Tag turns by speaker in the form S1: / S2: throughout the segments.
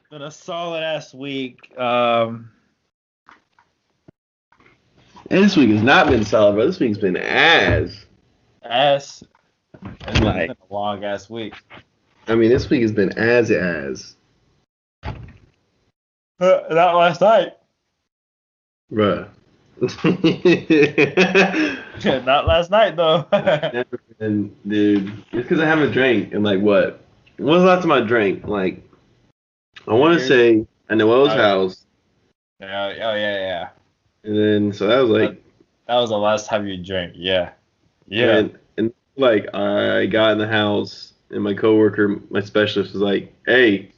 S1: Been a solid ass week.
S2: And this week has not been solid, bro. This week's been ass.
S1: Ass. It's been
S2: Like,
S1: a long ass week.
S2: I mean, this week has been as.
S1: Not last night.
S2: Bruh.
S1: Not last night though.
S2: Never been, dude. It's because I haven't drank in like what? When was the last time I drank? Like, I want to
S1: Years.
S2: say at Noel's
S1: Oh yeah.
S2: house.
S1: Yeah.
S2: And then, so that was
S1: That,
S2: like,
S1: that was the last time you drank. Yeah. Yeah.
S2: and like, I got in the house and my coworker, my specialist was like, hey,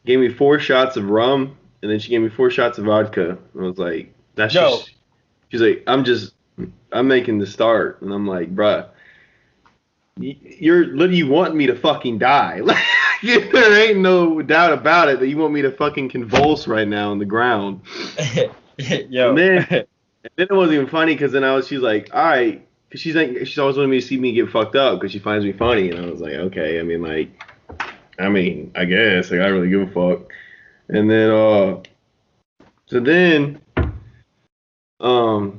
S2: gave me 4 shots of rum, and then she gave me 4 shots of vodka. And I was like, that's
S1: No.
S2: just. She's like, I'm making the start, and I'm like, bruh, you want me to fucking die? Like, there ain't no doubt about it that you want me to fucking convulse right now on the ground. And
S1: Yo.
S2: then, and then it wasn't even funny because then she's like, all right, because she's always wanted me to see me get fucked up because she finds me funny, and I was like, okay, I guess, like, I don't really give a fuck. And then, so then, what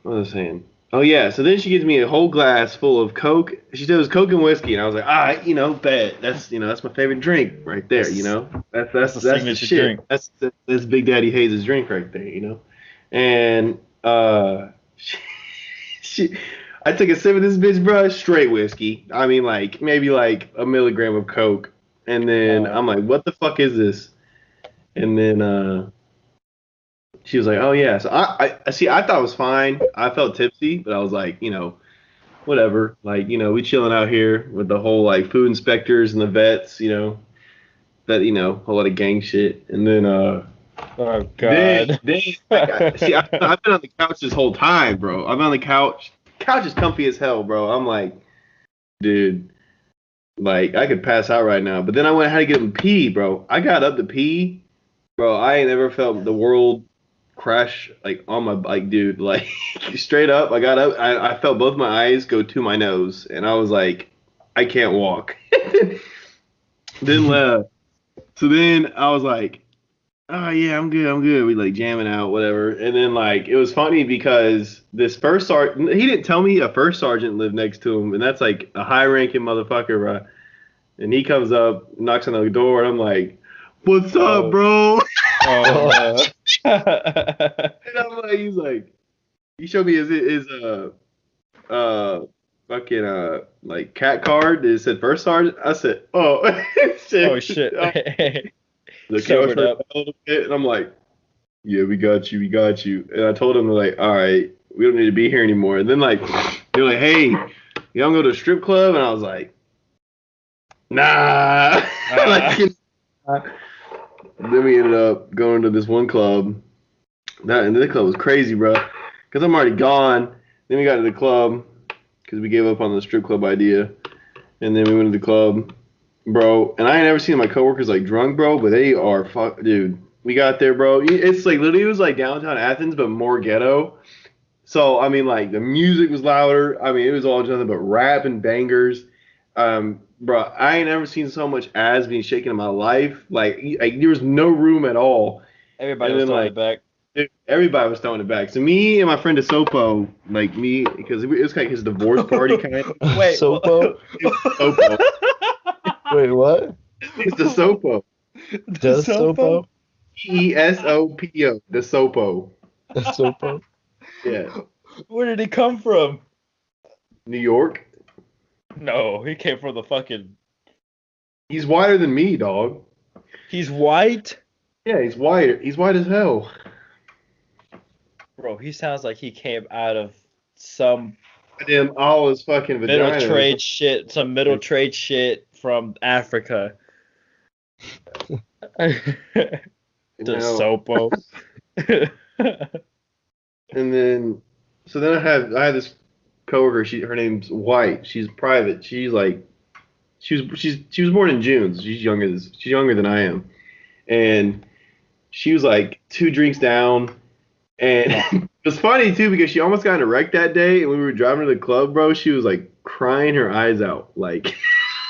S2: was I saying? Oh yeah, so then she gives me a whole glass full of Coke. She said it was Coke and whiskey, and I was like, all right, bet that's my favorite drink right there. That's
S1: The
S2: the
S1: signature
S2: shit.
S1: drink.
S2: That's Big Daddy Hayes' drink right there. And she, I took a sip of this bitch, bro, straight whiskey. I mean, like maybe like a milligram of Coke, and then
S1: Oh.
S2: I'm like, what the fuck is this? And then she was like, "Oh yeah." So I see. I thought it was fine. I felt tipsy, but I was like, whatever. Like, we chilling out here with the whole like food inspectors and the vets. A whole lot of gang shit. And then
S1: Oh
S2: then
S1: God.
S2: then I've been on the couch this whole time, bro. I'm on the couch. Couch is comfy as hell, bro. I'm like, dude, like I could pass out right now. But then I went had to get up and pee, bro. I got up to pee, bro. I ain't never felt the world crash like on my bike, dude. Like straight up, I got up. I felt both my eyes go to my nose, and I was like, I can't walk. Then left. So then I was like, oh yeah, I'm good, I'm good. We like jamming out, whatever. And then like it was funny because this first sergeant, he didn't tell me a first sergeant lived next to him, and that's like a high ranking motherfucker, bro. And he comes up, knocks on the door, and I'm like, what's up,
S1: Oh.
S2: bro?
S1: Oh.
S2: And I'm like, he's like, he showed me his uh fucking like cat card that said first sergeant. I said, oh
S1: Oh
S2: shit.
S1: shit.
S2: Like, can you watch
S1: Sobered
S2: my
S1: up.
S2: a little bit? And I'm like, yeah, we got you, we got you. And I told him like, all right, we don't need to be here anymore. And then like they're like, hey, you don't go to a strip club? And I was like, nah. Like, then we ended up going to this one club. And the club was crazy, bro. Because I'm already gone. Then we got to the club because we gave up on the strip club idea. And then we went to the club, bro. And I ain't never seen my coworkers like drunk, bro. But they are dude. We got there, bro. It's like literally it was like downtown Athens, but more ghetto. So I mean, like the music was louder. I mean, it was all just nothing but rap and bangers. Bro, I ain't never seen so much ass being shaken in my life. Like there was no room at all.
S1: Everybody
S2: And
S1: was
S2: then
S1: throwing
S2: like
S1: it back.
S2: everybody was throwing it back. So me and my friend DeSopo, like me, because it was like his divorce party kind of.
S1: Wait.
S3: Sopo?
S2: DeSopo.
S3: Wait, what?
S2: It's DeSopo.
S3: Does Sopo?
S2: Esopo. DeSopo.
S3: Sopo?
S2: Yeah.
S1: Where did he come from?
S2: New York.
S1: No, he came from the fucking.
S2: He's whiter than me, dog.
S1: He's white?
S2: Yeah, he's whiter. He's white as hell.
S1: Bro, he sounds like he came out of some
S2: Damn, all his fucking vagina.
S1: some middle trade shit from Africa. The Sopo.
S2: And then, so then I had this coworker. Her name's White. She's private. She's like, she was born in June. So she's younger than I am, and she was like 2 drinks down. And it was funny too because she almost got in a wreck that day. And when we were driving to the club, bro, she was like crying her eyes out, like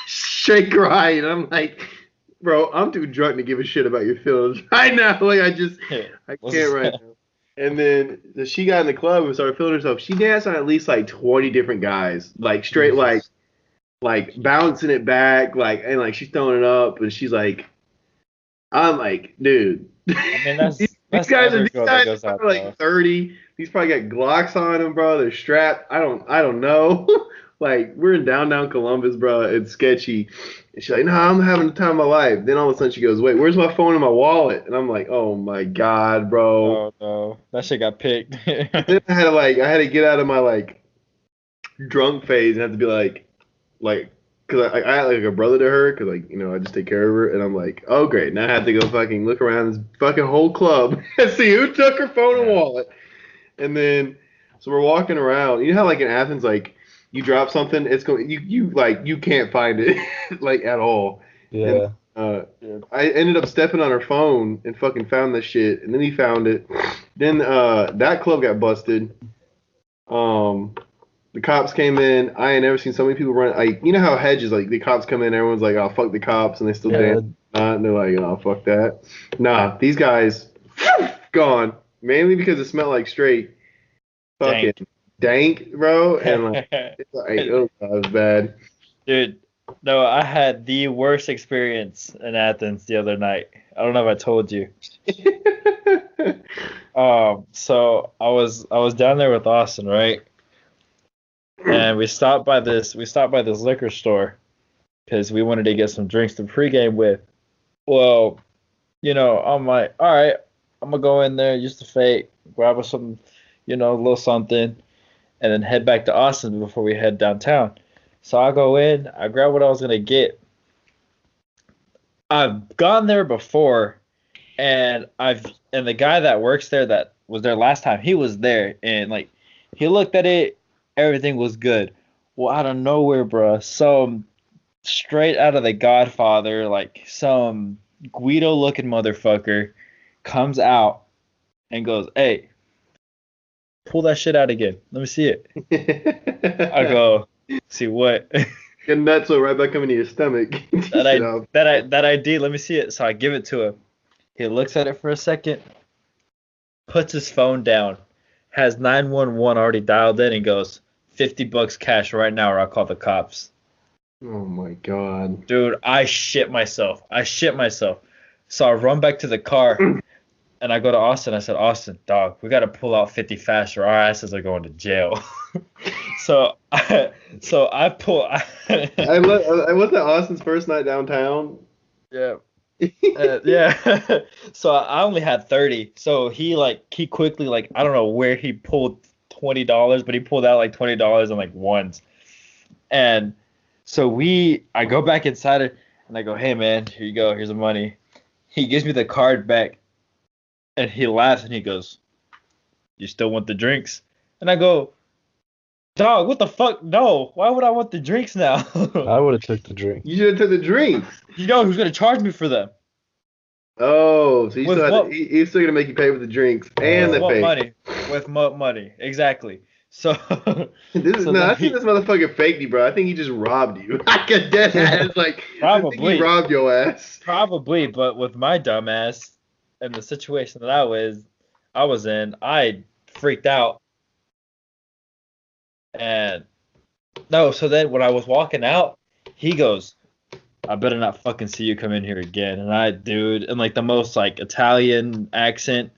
S2: straight crying. I'm like, bro, I'm too drunk to give a shit about your feelings right now. Like I can't right now. And then she got in the club and started feeling herself. She danced on at least like 20 different guys, like straight like bouncing it back, like and like she's throwing it up, and she's like, I'm like, dude.
S1: I mean,
S2: these
S1: that's
S2: guys are
S1: every girl that goes
S2: are
S1: out
S2: probably
S1: though.
S2: like 30. These probably got Glocks on them, bro. They're strapped. I don't know. Like we're in downtown Columbus, bro. It's sketchy. And she's like, no, I'm having the time of my life. Then all of a sudden she goes, wait, where's my phone and my wallet? And I'm like, oh my god, bro.
S1: Oh no, that shit got picked.
S2: Then I had to get out of my like drunk phase and have to be like, cause I act like a brother to her, cause like I just take care of her, and I'm like, oh great, now I have to go fucking look around this fucking whole club and see who took her phone and wallet, and then so we're walking around. You know how like in Athens, like you drop something, it's going you can't find it like at all, and
S3: Yeah.
S2: I ended up stepping on her phone and fucking found this shit, and then he found it. Then that club got busted. Um, the cops came in. I ain't never seen so many people run. Like you know how hedges like the cops come in, everyone's like, "Oh fuck the cops," and they still
S3: Yeah.
S2: dance. And they're like, "Oh fuck that." Nah, these guys gone mainly because it smelled like straight fucking dank, bro. And like, it's like oh god, it was bad.
S1: Dude, no, I had the worst experience in Athens the other night. I don't know if I told you. So I was down there with Austin, right? And we stopped by this liquor store because we wanted to get some drinks to pregame with. Well, I'm like, all right, I'm gonna go in there, use the fake, grab us some, a little something, and then head back to Austin before we head downtown. So I go in, I grab what I was gonna get. I've gone there before, and the guy that works there that was there last time, he was there, and like he looked at it, everything was good. Well, out of nowhere, bro, some straight out of The Godfather, like some Guido looking motherfucker comes out and goes, "Hey, pull that shit out again. Let me see it." I go, "See what?"
S2: Your nuts will right back coming to your stomach.
S1: that
S2: Shit
S1: I
S2: out.
S1: that ID. Let me see it. So I give it to him. He looks at it for a second, puts his phone down, has 911 already dialed in, and goes, $50 cash right now, or I'll call the cops.
S2: Oh my god.
S1: Dude, I shit myself. So I run back to the car, and I go to Austin. I said, Austin, dog, we got to pull out 50 fast, or our asses are going to jail. So I pull.
S2: I was at Austin's first night downtown.
S1: Yeah. Yeah. So I only had 30. So he quickly, like, I don't know where he pulled $20, but he pulled out like $20 in like ones. And so I go back inside it and I go, "Hey man, here you go. Here's the money." He gives me the card back and he laughs and he goes, "You still want the drinks?" And I go, "Dog, what the fuck? No. Why would I want the drinks now?"
S3: I would have took the drink.
S2: You should have took the drinks.
S1: You know who's gonna charge me for them?
S2: Oh, so you
S1: With
S2: still
S1: what?
S2: he's still gonna make you pay for the drinks and
S1: With
S2: the
S1: what
S2: fake.
S1: money? With what money? Exactly. So,
S2: This is
S1: so
S2: no,
S1: then
S2: I think this motherfucker faked you, bro. I think he just robbed you. Like a dead ass. Like I think
S1: Probably.
S2: he robbed your ass.
S1: probably, but with my dumbass and the situation that I was in, I freaked out. And no, so then when I was walking out, he goes, "I better not fucking see you come in here again." And dude, in like the most like Italian accent.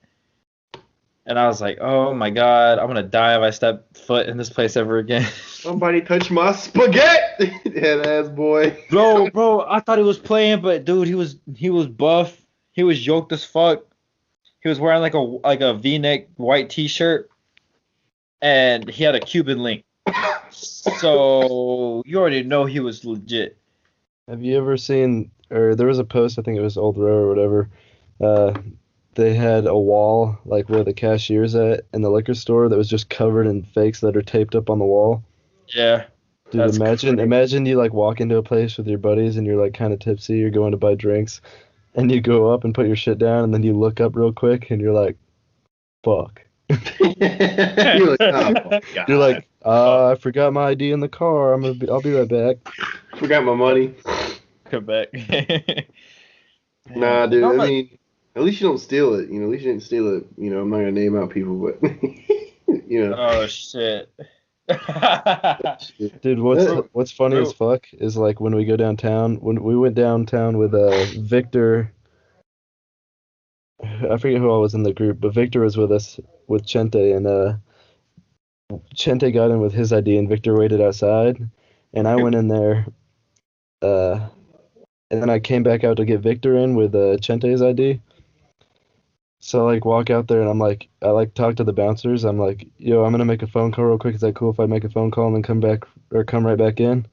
S1: And I was like, "Oh my God, I'm gonna die if I step foot in this place ever again."
S2: Somebody touch my spaghetti, head ass boy.
S1: Bro, I thought he was playing, but dude, he was buff. He was yoked as fuck. He was wearing like a V-neck white T-shirt, and he had a Cuban link. So you already know he was legit.
S3: Have you ever seen, or there was a post, I think it was Old Row or whatever, they had a wall, like where the cashier's at in the liquor store that was just covered in fakes that are taped up on the wall.
S1: Yeah.
S3: Dude,
S1: That's
S3: imagine
S1: crazy.
S3: imagine you like walk into a place with your buddies and you're like kind of tipsy, you're going to buy drinks, and you go up and put your shit down and then you look up real quick and you're like, fuck.
S2: You're like, oh, God.
S3: You're like, I forgot my ID in the car. I'll be right back.
S2: Forgot my money.
S1: Quebec.
S2: Nah,
S1: You know,
S2: dude.
S1: I'm
S2: I
S1: like,
S2: mean, at least you don't steal it. At least you didn't steal it. I'm not gonna name out people, but
S1: oh shit.
S2: Shit.
S3: Dude,
S1: Bro,
S3: what's funny as
S1: bro,
S3: fuck is like when we go downtown. When we went downtown with Victor, I forget who all was in the group, but Victor was with us with Chente, and Chente got in with his ID, and Victor waited outside, and I went in there, uh, and then I came back out to get Victor in with Chente's ID. So I like walk out there and I like talk to the bouncers. I'm like, yo, I'm gonna make a phone call real quick. Is that cool if I make a phone call and then come back or come right back in?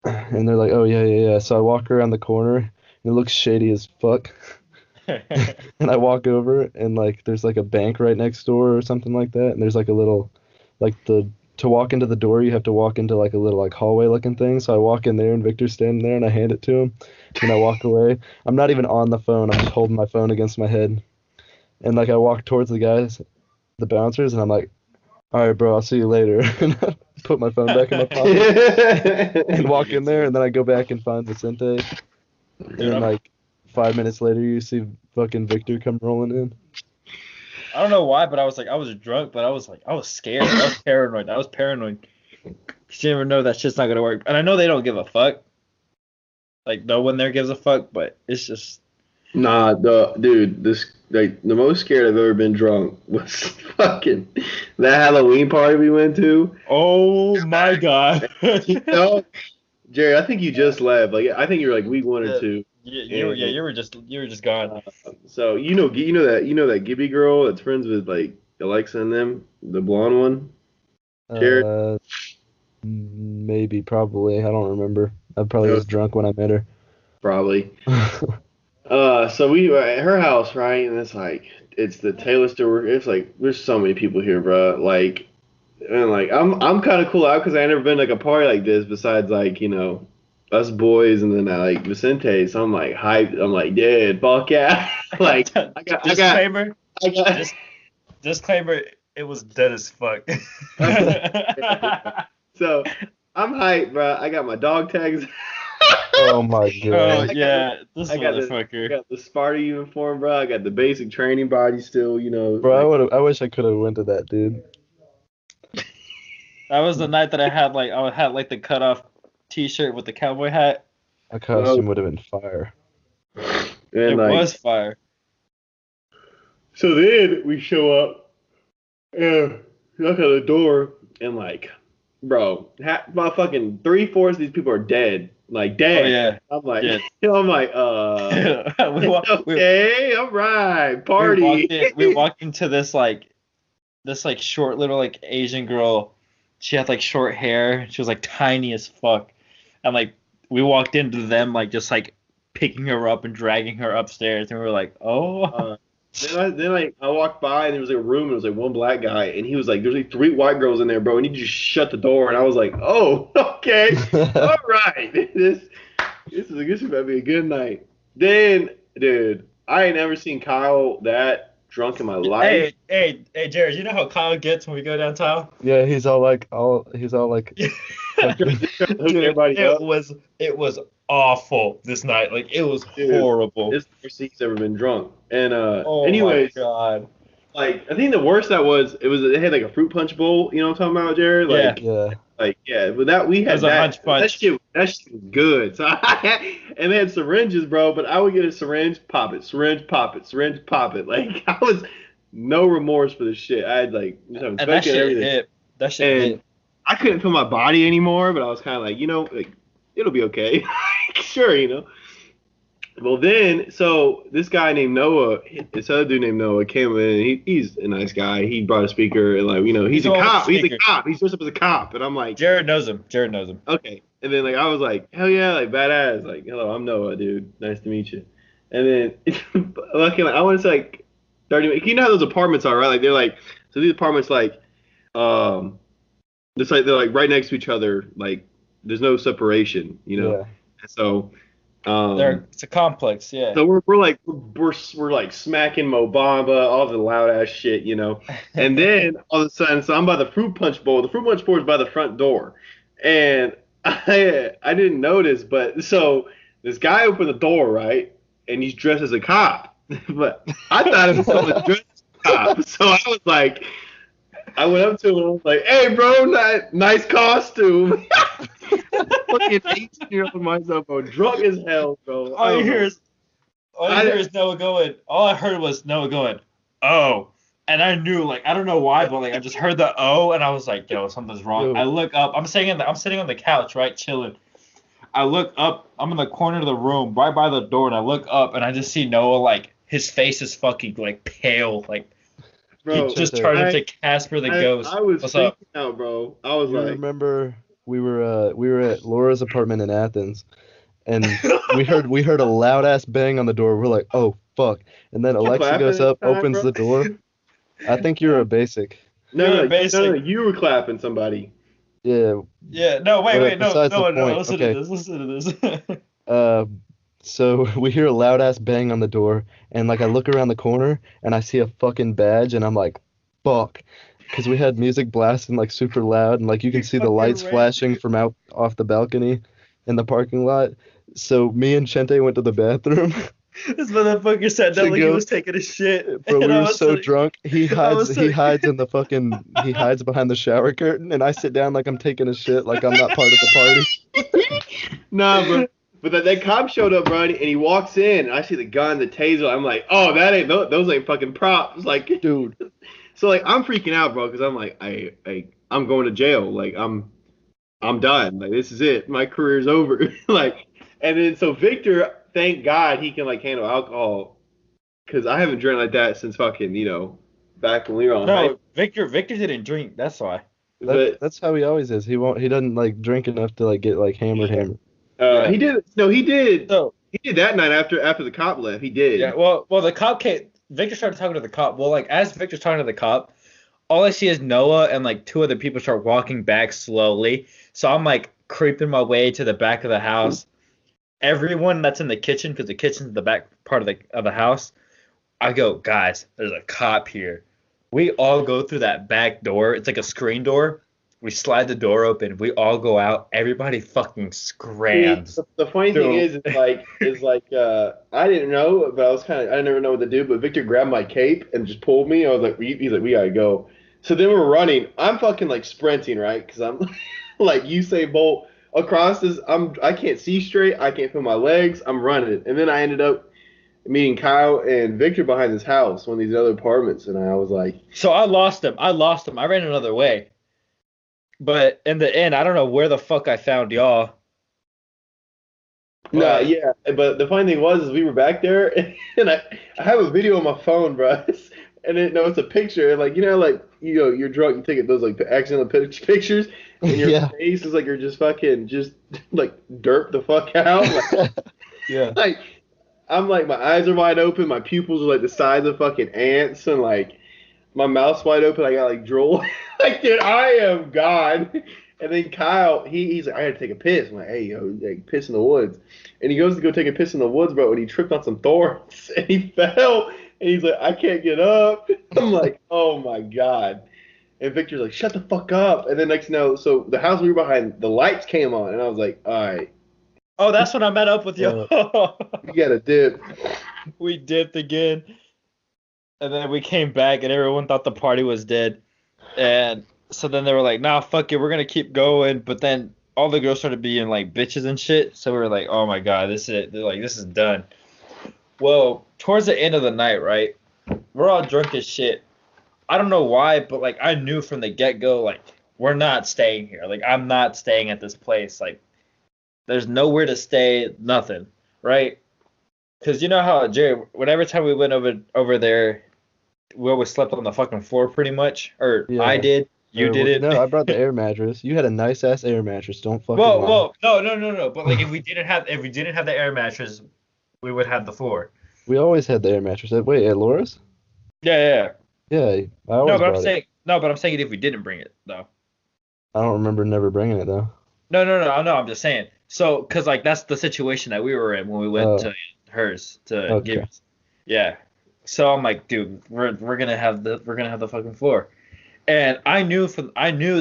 S3: And they're like, oh yeah, yeah, yeah. So I walk around the corner and it looks shady as fuck. And I walk over and like there's like a bank right next door or something like that. And there's like a little like the to walk into the door you have to walk into like a little like hallway looking thing. So I walk in there and Victor's standing there and I hand it to him and I walk away. I'm not even on the phone. I'm just holding my phone against my head. And like I walk towards the guys, the bouncers, and I'm like, all right, bro, I'll see you later. And I put my phone back in my pocket and walk in there, and then I go back and find Vicente. And
S1: Dude,
S3: then like 5 minutes later, you see fucking Victor come rolling in.
S1: I don't know why, but I was drunk, but I was scared. I was paranoid. I was paranoid. 'Cause you never know that shit's not gonna work. And I know they don't give a fuck. Like no one there gives a fuck, but it's just
S2: Nah, this like the most scared I've ever been drunk was fucking that Halloween party we went to.
S1: oh my god.
S2: You know, Jerry, I think you just left. Like I think you were like week one or
S1: Yeah,
S2: two,
S1: yeah,
S2: and
S1: you were just gone.
S2: uh, so you know that Gibby girl that's friends with like Alexa and them, the blonde one, Jared.
S3: Uh, maybe, probably. I don't remember. I probably
S2: No,
S3: was drunk when I met her.
S2: probably. So we were at her house, right? And it's like it's the Taylor store. It's like there's so many people here, bro. Like and like I'm kind of cool out because I never been like a party like this besides like us boys and then like Vicente. So I'm like hyped. I'm like, dude, fuck yeah! Like
S1: Disclaimer,
S2: I got.
S1: disclaimer, it was dead as fuck.
S2: So I'm hyped, bro. I got my dog tags.
S3: Oh my
S1: Oh
S3: god.
S1: yeah, this
S2: I got I
S1: motherfucker.
S2: got the Sparta uniform, bro. I got the basic training body still,
S3: Bro,
S2: like
S3: I wish I could have went to that, dude.
S1: That was the night that I had like the cut off t-shirt with the cowboy hat.
S3: My
S2: oh,
S3: costume would have been fire.
S2: and
S1: It
S2: like
S1: was fire.
S2: so then we show up and knock on the door and like, bro, about fucking 3/4 of these people are dead, like
S1: Oh
S2: dead.
S1: yeah,
S2: I'm like,
S1: yeah.
S2: I'm like, okay, all right, party.
S1: We walked into this like short little like Asian girl. She had like short hair. She was like tiny as fuck. And like we walked into them like just like picking her up and dragging her upstairs and we were like, "Oh."
S2: Then I walked by and there was like a room and there was like one black guy and he was like there's like three white girls in there, bro, and he just shut the door and I was like, oh, okay, all right, this is about to be a good night. Then, dude, I ain't never seen Kyle that drunk in my life.
S1: Hey, Jared, you know how Kyle gets when we go downtown?
S3: Yeah, he's all like fucking,
S2: Hook
S1: Dude,
S2: everybody up,
S1: it was awful this night. Like it was
S2: dude.
S1: horrible.
S2: It's the worst he's ever been drunk. And
S1: Oh my
S2: anyways,
S1: god.
S2: like I think the worst they had like a fruit punch bowl. You know what I'm talking about, Jared?
S1: Yeah.
S3: yeah.
S2: Like yeah, but that we
S1: It
S2: had
S1: was a hunch punch.
S2: that shit was good. So and they had syringes, bro. But I would get a syringe, pop it, syringe, pop it, syringe, pop it. Like I was no remorse for this shit. I had like just
S1: And that shit
S2: everything.
S1: hit. That shit
S2: And
S1: hit.
S2: I couldn't feel my body anymore, but I was kind of like, like it'll be okay. Sure. Well, then, so this guy named Noah, this other dude named Noah came in. He's a nice guy. He brought a speaker, and like, he's
S1: the
S2: a
S1: one with
S2: cop.
S1: the
S2: He's a
S1: speaker.
S2: cop. He's dressed up as a cop, and I'm like,
S1: Jared knows him. Jared knows him.
S2: okay. And then like I was like, hell yeah, like badass. Like, hello, I'm Noah, dude. Nice to meet you. And then, lucky, like, I want to say like 30 minutes. You know how those apartments are, right? Like so these apartments like, it's like they're like right next to each other. Like there's no separation,
S3: Yeah.
S2: So.
S1: It's a complex, yeah.
S2: So we're like smacking Mo Bamba, all the loud ass shit, And then all of a sudden, so I'm by the fruit punch bowl. The fruit punch bowl is by the front door, and I didn't notice, but so this guy opened the door, right? and he's dressed as a cop. But I thought it was someone dressed as a cop. So I went up to him and I was like, "Hey, bro, nice costume." Fucking 18-year-old myself, bro, drunk as hell, bro. I
S1: All you
S2: don't
S1: hear
S2: know.
S1: is Noah going. All I heard was Noah going, "Oh," and I knew, like, I don't know why, but like I just heard the "oh," and I was like, "Yo, something's wrong."
S3: Yo.
S1: I look up. I'm sitting on the couch, right, chilling. I look up. I'm in the corner of the room, right by the door, and I look up, and I just see Noah, like, his face is fucking like pale, like he
S2: Bro,
S1: just
S3: Chente,
S1: turned
S2: I
S1: into Casper the Ghost.
S2: I was
S1: What's
S2: freaking
S1: up?
S2: out, bro. I was
S3: you
S2: like,
S3: remember we were at Laura's apartment in Athens, and we heard a loud ass bang on the door. We're like, oh fuck! And then
S2: "You
S3: Alexa
S2: clapping
S3: goes
S2: at
S3: up,
S2: the time,
S3: opens
S2: bro?"
S3: the door. I think you're a basic.
S2: No,
S1: You're a
S2: no,
S1: basic.
S2: you were clapping somebody.
S3: Yeah,
S1: Yeah. No. Wait. No.
S3: besides the
S1: No. No.
S3: point.
S1: Listen to
S3: Okay.
S1: this. Listen to this.
S3: Uh, so we hear a loud ass bang on the door, and like I look around the corner and I see a fucking badge, and I'm like, fuck, because we had music blasting like super loud, and like you can
S1: You
S3: see the
S1: fucking
S3: lights
S1: ran.
S3: flashing from out off the balcony in the parking lot. So me and Chente went to the bathroom
S1: This motherfucker sat down
S3: to
S1: like he
S3: go.
S1: was taking a shit,
S3: Bro,
S1: and
S3: we
S1: I
S3: were
S1: was
S3: so
S1: sitting.
S3: drunk. He
S1: I
S3: hides
S1: was
S3: he
S1: sitting.
S3: hides in the fucking he hides behind the shower curtain, and I sit down like I'm taking a shit, like I'm not part of the party.
S2: Nah, bro. But that cop showed up, bro, and he walks in. And I see the gun, the taser. I'm like, oh, that ain't those ain't fucking props. Like,
S3: Dude,
S2: so like I'm freaking out, bro, because I'm like, I'm going to jail. Like I'm done. Like this is it. My career's over. Like, and then so Victor, thank God he can like handle alcohol, because I haven't drank like that since fucking back when we were on high.
S1: No, Victor didn't drink. That's why.
S2: But
S3: that's how he always is. He doesn't like drink enough to like get like hammered.
S1: Yeah.
S2: he did. No, he did.
S1: So
S2: He did that night after the cop left. He
S1: yeah.
S2: did.
S1: Well, the cop came. Victor started talking to the cop. Well, like as Victor's talking to the cop, all I see is Noah and like two other people start walking back slowly. So I'm like creeping my way to the back of the house. Everyone that's in the kitchen, because the kitchen's the back part of the house. I go, guys, there's a cop here. We all go through that back door. It's like a screen door. We slide the door open. We all go out. Everybody fucking
S2: See,
S1: scrams.
S2: the funny thing
S1: Dude.
S2: is I didn't know, but I never know what to do. But Victor grabbed my cape and just pulled me. I was like, he's like, we gotta go. So then we're running. I'm fucking like sprinting, right? Because I'm like Usain Bolt across this. I can't see straight. I can't feel my legs. I'm running, and then I ended up meeting Kyle and Victor behind this house, one of these other apartments, and I was like,
S1: So I lost him. I ran another way. But in the end, I don't know where the fuck I found y'all.
S2: nah,
S1: But
S2: yeah. But the funny thing was, is we were back there, and I have a video on my phone, bro. And it, no, it's a picture, and like like you're drunk, you take it those like accidental pictures, and your
S3: Yeah.
S2: face is like you're just fucking just like derp the fuck out,
S3: Yeah.
S2: like I'm like my eyes are wide open, my pupils are like the size of fucking ants, and like my mouth's wide open. I got like drool. Like, dude, I am gone. And then Kyle, he's like, I gotta take a piss. I'm like, hey, yo, like, piss in the woods. And he goes to go take a piss in the woods, bro, and he tripped on some thorns and he fell. And he's like, I can't get up. I'm like, oh my God. And Victor's like, shut the fuck up. And then next you know, so the house we were behind, the lights came on, and I was like, all right,
S1: oh, that's when I met up with you.
S2: we got to dip.
S1: We dipped again, and then we came back, and everyone thought the party was dead. And so then they were like, nah, fuck it, we're gonna keep going. But then all the girls started being like bitches and shit. So we were like, oh my god, this is it. They're like, this is done. Well, towards the end of the night, right? We're all drunk as shit. I don't know why, but like I knew from the get go, like we're not staying here. Like I'm not staying at this place. Like there's nowhere to stay, nothing, right? Because you know how Jerry, whenever time we went over there, we always slept on the fucking floor pretty much, or I
S3: Yeah.
S1: did. You
S3: Or
S1: did it.
S3: no, I brought the air mattress. You had a nice ass air mattress. Don't fucking
S1: Well,
S3: lie.
S1: no. But like if we didn't have the air mattress, we would have the floor.
S3: We always had the air mattress. Wait, at Laura's?
S1: Yeah.
S3: Yeah, I
S1: No,
S3: always
S1: but I'm
S3: brought it.
S1: saying no, but I'm saying it if we didn't bring it though.
S3: I don't remember never bringing it though.
S1: No. I'm just saying. So, cause like that's the situation that we were in when we went
S3: Oh,
S1: to hers to
S3: okay.
S1: give. Yeah. So I'm like, dude, we're gonna have the fucking floor. And I knew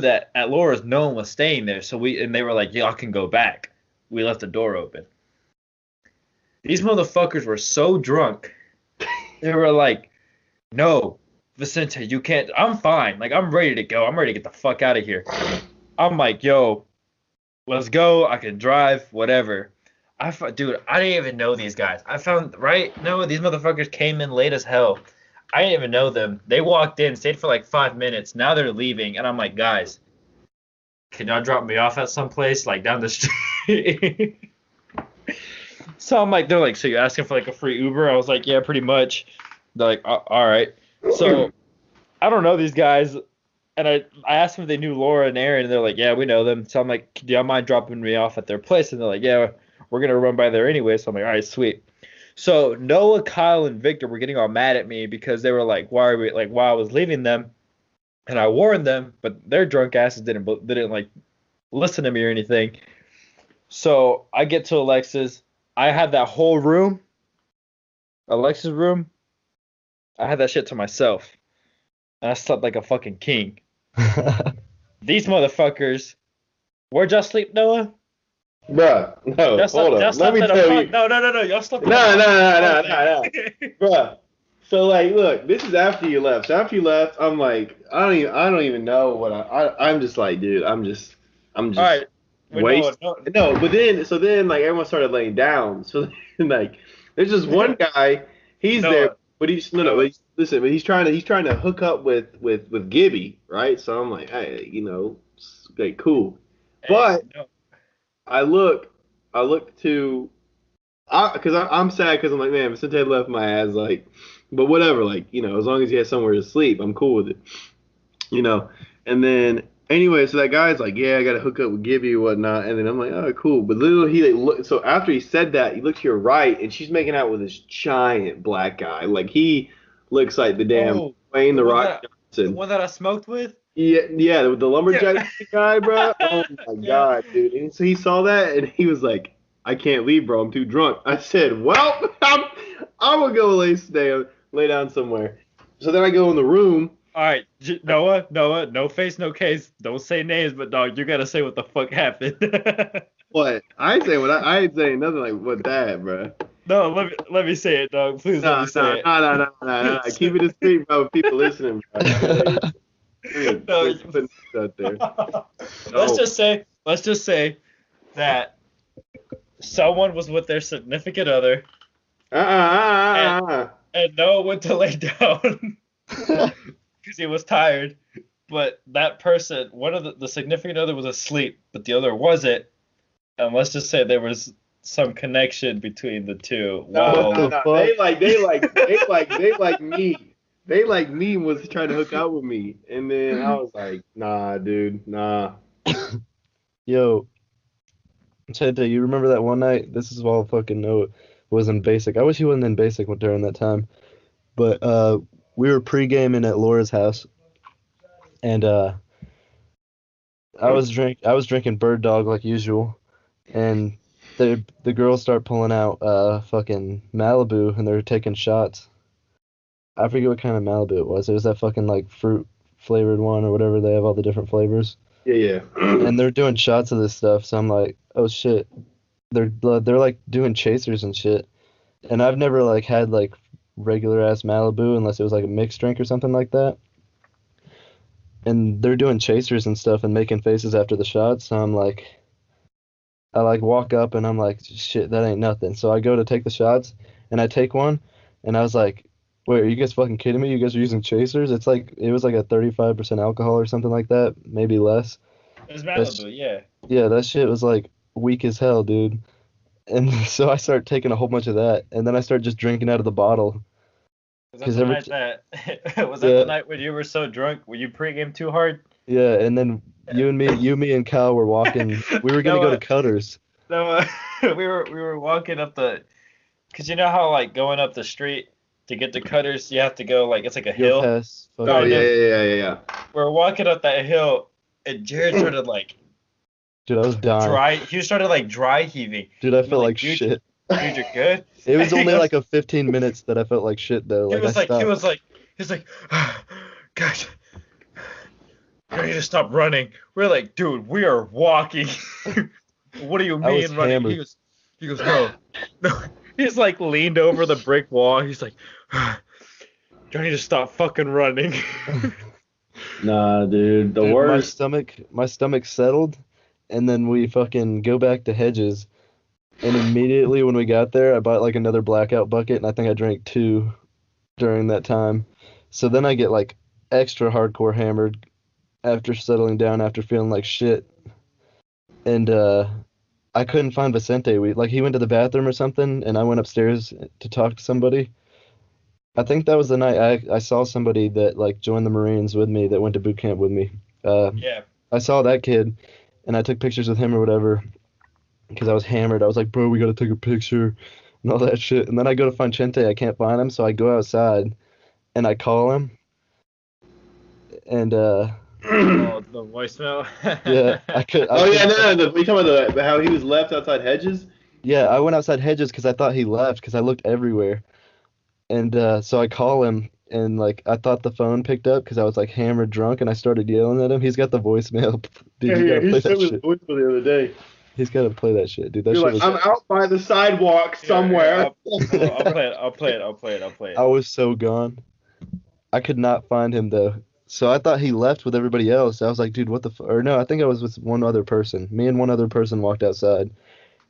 S1: that at Laura's no one was staying there, so they were like, y'all can go back. We left the door open. These motherfuckers were so drunk. They were like, no, Vicente, you can't. I'm fine. Like, I'm ready to go. I'm ready to get the fuck out of here. I'm like, yo, let's go. I can drive, whatever. Dude, I didn't even know these guys. I found, right? No, these motherfuckers came in late as hell. I didn't even know them. They walked in, stayed for like 5 minutes. Now they're leaving. And I'm like, guys, can y'all drop me off at some place, like down the street? So I'm like, they're like, so you're asking for like a free Uber? I was like, yeah, pretty much. They're like, all right. So I don't know these guys. And I asked them if they knew Laura and Aaron, and they're like, yeah, we know them. So I'm like, do y'all mind dropping me off at their place? And they're like, yeah, we're going to run by there anyway. So I'm like, all right, sweet. So Noah, Kyle, and Victor were getting all mad at me because they were like, why are we, like, while I was leaving them, and I warned them, but their drunk asses didn't like listen to me or anything. So I get to Alexis. I had that whole room, Alexis' room. I had that shit to myself. And I slept like a fucking king. These motherfuckers. Where'd y'all sleep, Noah?
S2: Bruh, no,
S1: Y'all
S2: hold
S1: slept,
S2: on.
S1: y'all
S2: Let
S1: slept
S2: me
S1: in a
S2: tell
S1: fuck.
S2: you.
S1: No. Y'all slept in
S2: No,
S1: a
S2: no, no,
S1: fucking
S2: no, no, bruh. So like, look, this is after you left. So after you left, I'm like, I don't even know what I'm just like, dude, I'm just
S1: All right. Wait, Noah,
S2: waste.
S1: no.
S2: No, but then like everyone started laying down. So then, like, there's just one guy. He's there,
S1: Noah,
S2: but he's no, no. But
S1: Noah.
S2: listen, but he's trying to hook up with Gibby, right? So I'm like, hey, okay, cool.
S1: Hey,
S2: But
S1: no.
S2: I look, I look to because I'm sad because I'm like, man, Vicente left my ass, like, but whatever, like, as long as he has somewhere to sleep, I'm cool with it, you know. And then anyway, so that guy's like, yeah, I gotta hook up with Gibby or whatnot, and then I'm like, oh, cool. But literally, he like look. So after he said that, he looked to your right, and she's making out with this giant black guy, like he looks like the damn
S1: Oh,
S2: Wayne
S1: the
S2: the
S1: one
S2: Rock
S1: that the
S2: Johnson.
S1: one that I smoked with?
S2: Yeah, yeah, the lumberjack
S1: Yeah.
S2: guy, bro. Oh my
S1: Yeah.
S2: god, dude. And so he saw that and he was like, "I can't leave, bro. I'm too drunk." I said, "Well, I'm gonna go lay down somewhere." So then I go in the room.
S1: All right, Noah, no face, no case. Don't say names, but dog, you gotta say what the fuck happened.
S2: What? I ain't saying nothing like what that, bro.
S1: No, let me say it, dog. Please let
S2: No,
S1: me
S2: no,
S1: say
S2: no, no, no, no, no. Keep it discreet, bro. People listening, bro.
S1: No,
S2: We're putting this out there.
S1: let's
S2: No.
S1: just say that someone was with their significant other, and
S2: Uh.
S1: and Noah went to lay down because he was tired. But that person, one of the significant other was asleep, but the other wasn't. And let's just say there was some connection between the two.
S2: No,
S3: What
S1: While
S2: no,
S3: the
S2: no.
S3: fuck?
S2: They like me. They like me and was trying to hook up with me. And then I was like, nah, dude, nah.
S3: Yo, Chente, you remember that one night? This is all I fucking know. It was in basic. I wish he wasn't in basic during that time. But we were pre-gaming at Laura's house, and I was drinking Bird Dog like usual, and the girls start pulling out fucking Malibu, and they're taking shots. I forget what kind of Malibu it was. It was that fucking like fruit flavored one or whatever. They have all the different flavors,
S2: Yeah, yeah.
S3: and they're doing shots of this stuff. So I'm like, oh shit, they're like doing chasers and shit. And I've never like had like regular ass Malibu unless it was like a mixed drink or something like that. And they're doing chasers and stuff and making faces after the shots. So I like walk up and I'm like, shit, that ain't nothing. So I go to take the shots and I take one and I was like, wait, are you guys fucking kidding me? You guys are using chasers? It was like a 35% alcohol or something like that, maybe less.
S1: it was
S3: That's
S1: Malibu, yeah.
S3: yeah, that shit was like weak as hell, dude. And so I start taking a whole bunch of that and then I start just drinking out of the bottle.
S1: Was that
S3: Cause
S1: the
S3: every
S1: night that was that the
S3: yeah,
S1: night when you were so drunk? Were you pregame too hard?
S3: yeah, and then me and Kyle were walking. We were gonna go to
S1: No,
S3: Cutter's.
S1: no, we were walking up cause you know how like going up the street to get to Cutters, you have to go like it's like a
S3: Go
S1: hill,
S3: past
S2: Oh
S1: kind
S2: yeah,
S3: fucking.
S1: of.
S2: yeah, yeah, yeah,
S1: We're walking up that hill, and Jared started like
S3: Dude, I was dying.
S1: he started like dry heaving.
S3: Dude, I
S1: He was
S3: felt
S1: like,
S3: like
S1: dude,
S3: shit.
S1: dude, you're good.
S3: It
S1: And
S3: was only like a 15 minutes that I felt like shit though.
S1: he
S3: Like I
S1: was like, he
S3: stopped.
S1: was like, he's like, guys, you need to stop running. We're like, dude, we are walking. What do you
S3: I was
S1: mean running?
S3: hammered.
S1: He goes, no, no. He's like leaned over the brick wall. He's like, "Do I need to stop fucking running?"
S2: Nah, dude, the
S3: Dude,
S2: worst.
S3: my stomach settled, and then we fucking go back to Hedges, and immediately when we got there, I bought like another blackout bucket, and I think I drank two during that time. So then I get like extra hardcore hammered after settling down after feeling like shit, and I couldn't find Vicente. He went to the bathroom or something, and I went upstairs to talk to somebody. I think that was the night I saw somebody that like joined the Marines with me that went to boot camp with me. Uh,
S1: Yeah.
S3: I saw that kid, and I took pictures with him or whatever because I was hammered. I was like, bro, we gotta take a picture and all that shit. And then I go to find Chente, I can't find him, so I go outside and I call him, and
S1: Oh, the voicemail.
S3: yeah, I
S2: Oh yeah,
S3: couldn't.
S2: no, no, we talking about how he was left outside Hedges?
S3: Yeah, I went outside Hedges because I thought he left because I looked everywhere. And so I call him, and like I thought the phone picked up because I was like hammered drunk, and I started yelling at him. He's got the voicemail. Dude,
S2: Yeah,
S3: you
S2: yeah,
S3: gotta
S2: he
S3: play that
S2: sent me the
S3: shit.
S2: voicemail the other day.
S3: He's gotta play that shit, dude. That
S2: You're
S3: shit
S2: like,
S3: was.
S2: I'm out by the sidewalk
S1: Here,
S2: somewhere.
S1: hold on, I'll play it. I'll play it. I'll play it. I'll play
S3: I
S1: it.
S3: was so gone. I could not find him though. So I thought he left with everybody else. I was like, dude, what the or no, I think I was with one other person. Me and one other person walked outside,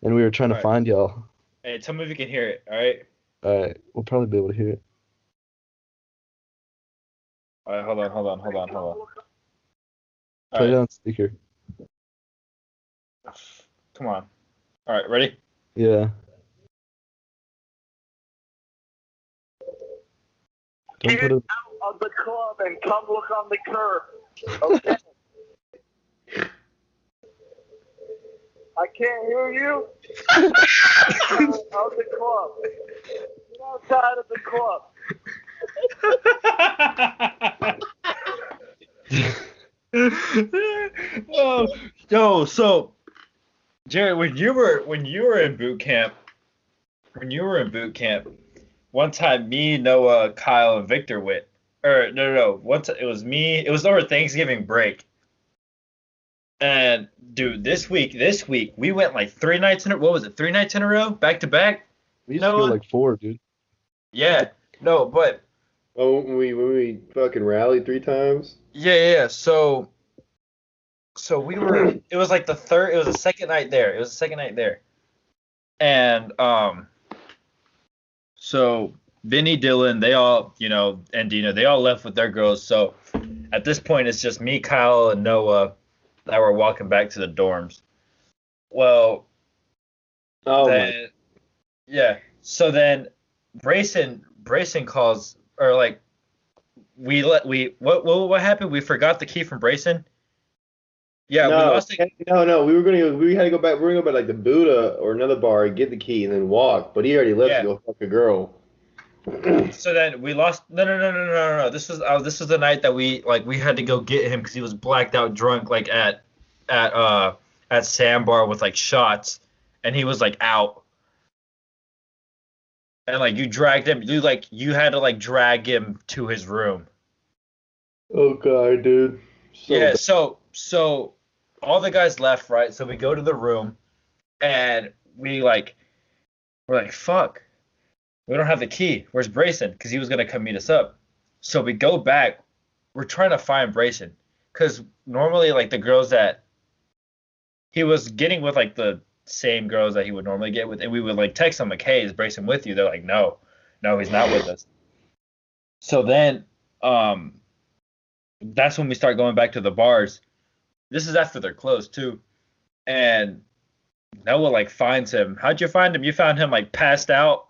S3: and we were trying to
S1: All right.
S3: find y'all.
S1: Hey, tell me if you can hear it. All right.
S3: All right, we'll probably be able to hear it.
S1: All right. Hold on. Hold on. Hold on. Hold on. All
S3: Play it
S1: right.
S3: on speaker.
S1: Come on. All right. Ready?
S3: Yeah. Don't
S4: Get
S3: put it.
S4: out of the club and come look on the curb. Okay. I can't hear you. Get out of the club. Get outside of the club.
S1: Oh, yo, so Jerry, when you were in boot camp, one time me, Noah, Kyle, and Victor went. Or no. It was me. It was over Thanksgiving break. And dude, this week we went like 3 nights in a what was it? 3 nights in a row, back to back.
S3: We used to go
S1: Noah.
S3: like four, dude.
S1: Yeah. No, but
S2: Oh, when we fucking rallied 3 times.
S1: yeah. So we were. It was like the third. It was the second night there. It was the second night there. And so Vinny, Dylan, they all, and Dina, they all left with their girls. So at this point, it's just me, Kyle, and Noah that were walking back to the dorms. Well,
S2: Oh my.
S1: then, yeah. So then Brayson calls, or like what happened? We forgot the key from Brayson. Yeah, we
S2: No,
S1: lost it.
S2: no. We had to go back. We were gonna go to like the Buddha or another bar, get the key, and then walk. But he already left to
S1: Yeah.
S2: go fuck a girl.
S1: So then we lost. No. This was the night that we had to go get him because he was blacked out drunk like at uh at Sandbar with like shots, and he was like out, and like you dragged him. You had to like drag him to his room.
S2: Oh god, dude. So
S1: Yeah.
S2: bad.
S1: So all the guys left, right? So we go to the room, and we're like fuck. We don't have the key. Where's Brayson? Because he was gonna come meet us up. So we go back. We're trying to find Brayson, because normally like the girls that he was getting with like the same girls that he would normally get with, and we would like text them like, "Hey, is Brayson with you?" They're like, no, he's not with us. So then, um, that's when we start going back to the bars. This is after they're closed too, and Noah like finds him. How'd you find him? You found him like passed out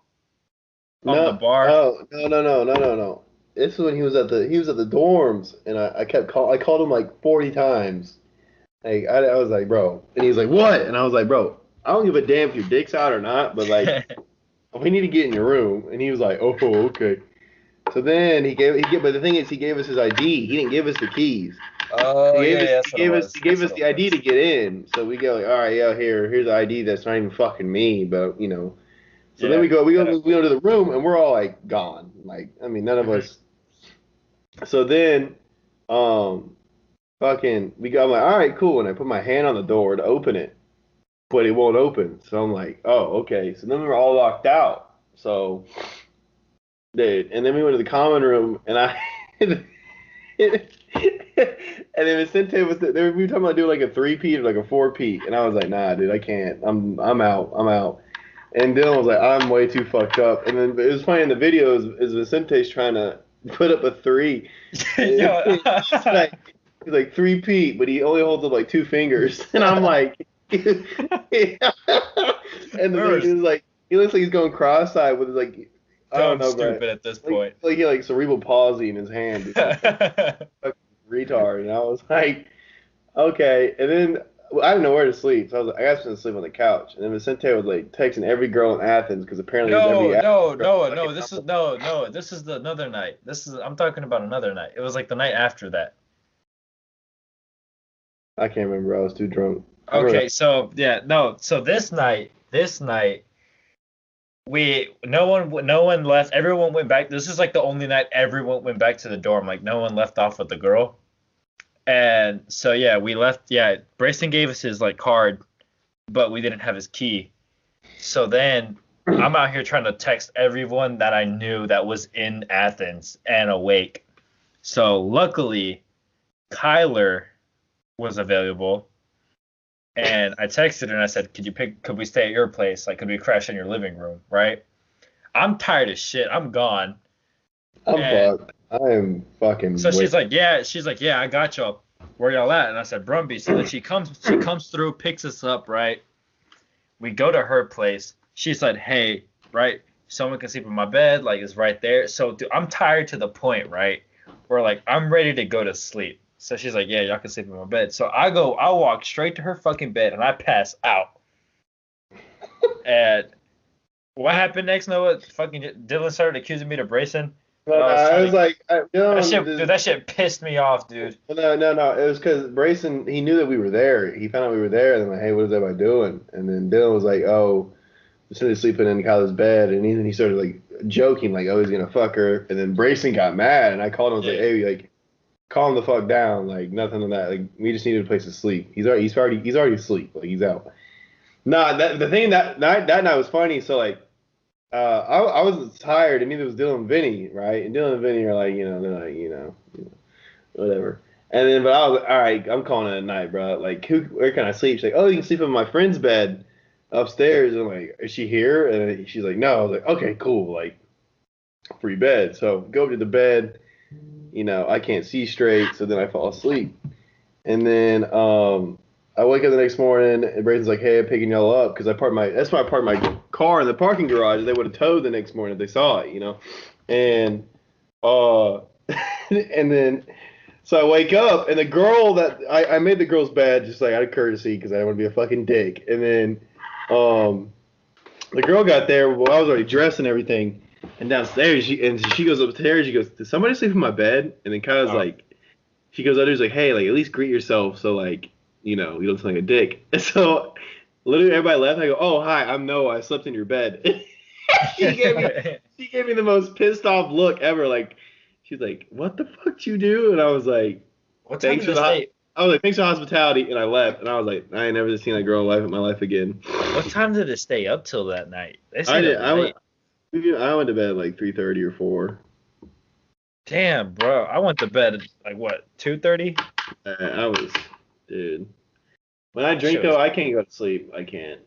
S1: on the
S2: No,
S1: bar.
S2: no. This is when he was at the dorms, and I called him like 40 times. Like I was like, bro, and he's like, what? And I was like, bro, I don't give a damn if your dick's out or not, but like, we need to get in your room. And he was like, oh, okay. So then but the thing is, he gave us his ID. He didn't give us the keys.
S1: Oh yeah, that's what it was.
S2: He gave
S1: That's
S2: us
S1: what
S2: the
S1: it
S2: ID
S1: was.
S2: to get in. So we go like, all right, yeah, here's the ID that's not even fucking me, but you know. So then
S1: Yeah,
S2: we go to the room and we're all like gone. Like, I mean, none of
S1: mhm.
S2: us. So then, um, I'm like, all right, cool. And I put my hand on the door to open it, but it won't open. So I'm like, oh, okay. So then we're all locked out. So, dude, and then we went to the common room, and and then Vicente was we were talking about doing like a 3-peat or like a 4-peat, and I was like, nah, dude, I can't. I'm out. And Dylan was like, I'm way too fucked up. And then it was funny in the videos is Vicente's trying to put up a 3.
S1: Yo,
S2: He's like 3-peat, but he only holds up like 2 fingers, and I'm like, and the thing is like he looks like he's going cross-eyed with like I don't
S1: dumb
S2: know, bro.
S1: stupid at this
S2: Like
S1: point.
S2: like he like cerebral palsy in his hand. It's like fucking retard, and I was like, okay. And then I didn't know where to sleep, so I was like, I got to sleep on the couch. And then Vicente was like texting every girl in Athens because apparently there's every
S1: No. This is no. This is another night. I'm talking about another night. It was like the night after that.
S2: I can't remember. I was too drunk.
S1: Okay, so yeah, no. So this night, no one left. Everyone went back. This is like the only night everyone went back to the dorm. Like no one left off with the girl. And so yeah, we left. Yeah, Brayson gave us his like card, but we didn't have his key. So then I'm out here trying to text everyone that I knew that was in Athens and awake. So luckily, Kyler was available, and I texted her and I said, could we stay at your place? Like, could we crash in your living room? Right? I'm tired as shit. I'm gone.
S2: I'm
S1: And
S2: fucked. I am fucking.
S1: so she's like, yeah, I got y'all. Where y'all at? And I said, Brumby. So then she comes through, picks us up, right? We go to her place. She said, hey, right, someone can sleep in my bed, like it's right there. So dude, I'm tired to the point, right, where like I'm ready to go to sleep. So she's like, yeah, y'all can sleep in my bed. So I walk straight to her fucking bed and I pass out. And what happened next, Noah? Fucking Dylan started accusing me to Brayson.
S2: But I was like,
S1: That shit pissed me off, dude.
S2: No. It was because Brayson, he knew that we were there. He found out we were there, and then like, hey, what is everybody doing? And then Dylan was like, oh, Cindy's sleeping in Kyle's bed, and he started like joking, like, oh, he's gonna fuck her. And then Brayson got mad, and I called him, and was like, hey, like, calm the fuck down, like nothing of that. Like, we just needed a place to sleep. He's already asleep, like he's out. Nah, the thing that night was funny. So like. I was tired, and neither was Dylan and Vinny, right? And Dylan and Vinny are like, they're like, whatever. And then, but I was like, all right, I'm calling it a night, bro. Like, where can I sleep? She's like, oh, you can sleep in my friend's bed upstairs. And I'm like, is she here? And she's like, no. I was like, okay, cool, like, free bed. So go to the bed. I can't see straight, so then I fall asleep. And then I wake up the next morning, and Brayson's like, hey, I'm picking y'all up, because that's why I parked my car in the parking garage. They would have towed the next morning if they saw it, And, and then, so I wake up, and the girl that, I made the girl's bed just like out of courtesy, because I didn't want to be a fucking dick. And then, the girl got there, well, I was already dressed and everything, and downstairs, she goes upstairs, she goes, did somebody sleep in my bed? And then Kyle's like, she goes upstairs like, hey, like, at least greet yourself, so like, you don't sound like a dick. And so literally everybody left. I go, oh, hi, I'm Noah. I slept in your bed. she gave me the most pissed off look ever. Like, she's like, what the fuck you do? And I was like, thanks for the hospitality. And I left. And I was like, I ain't never seen that girl in my life again.
S1: What time did it stay up till that night?
S2: I went to bed at like 3:30 or 4.
S1: Damn, bro. I went to bed at like what, 2:30?
S2: Dude. When I drink, though, I can't go to sleep. I can't.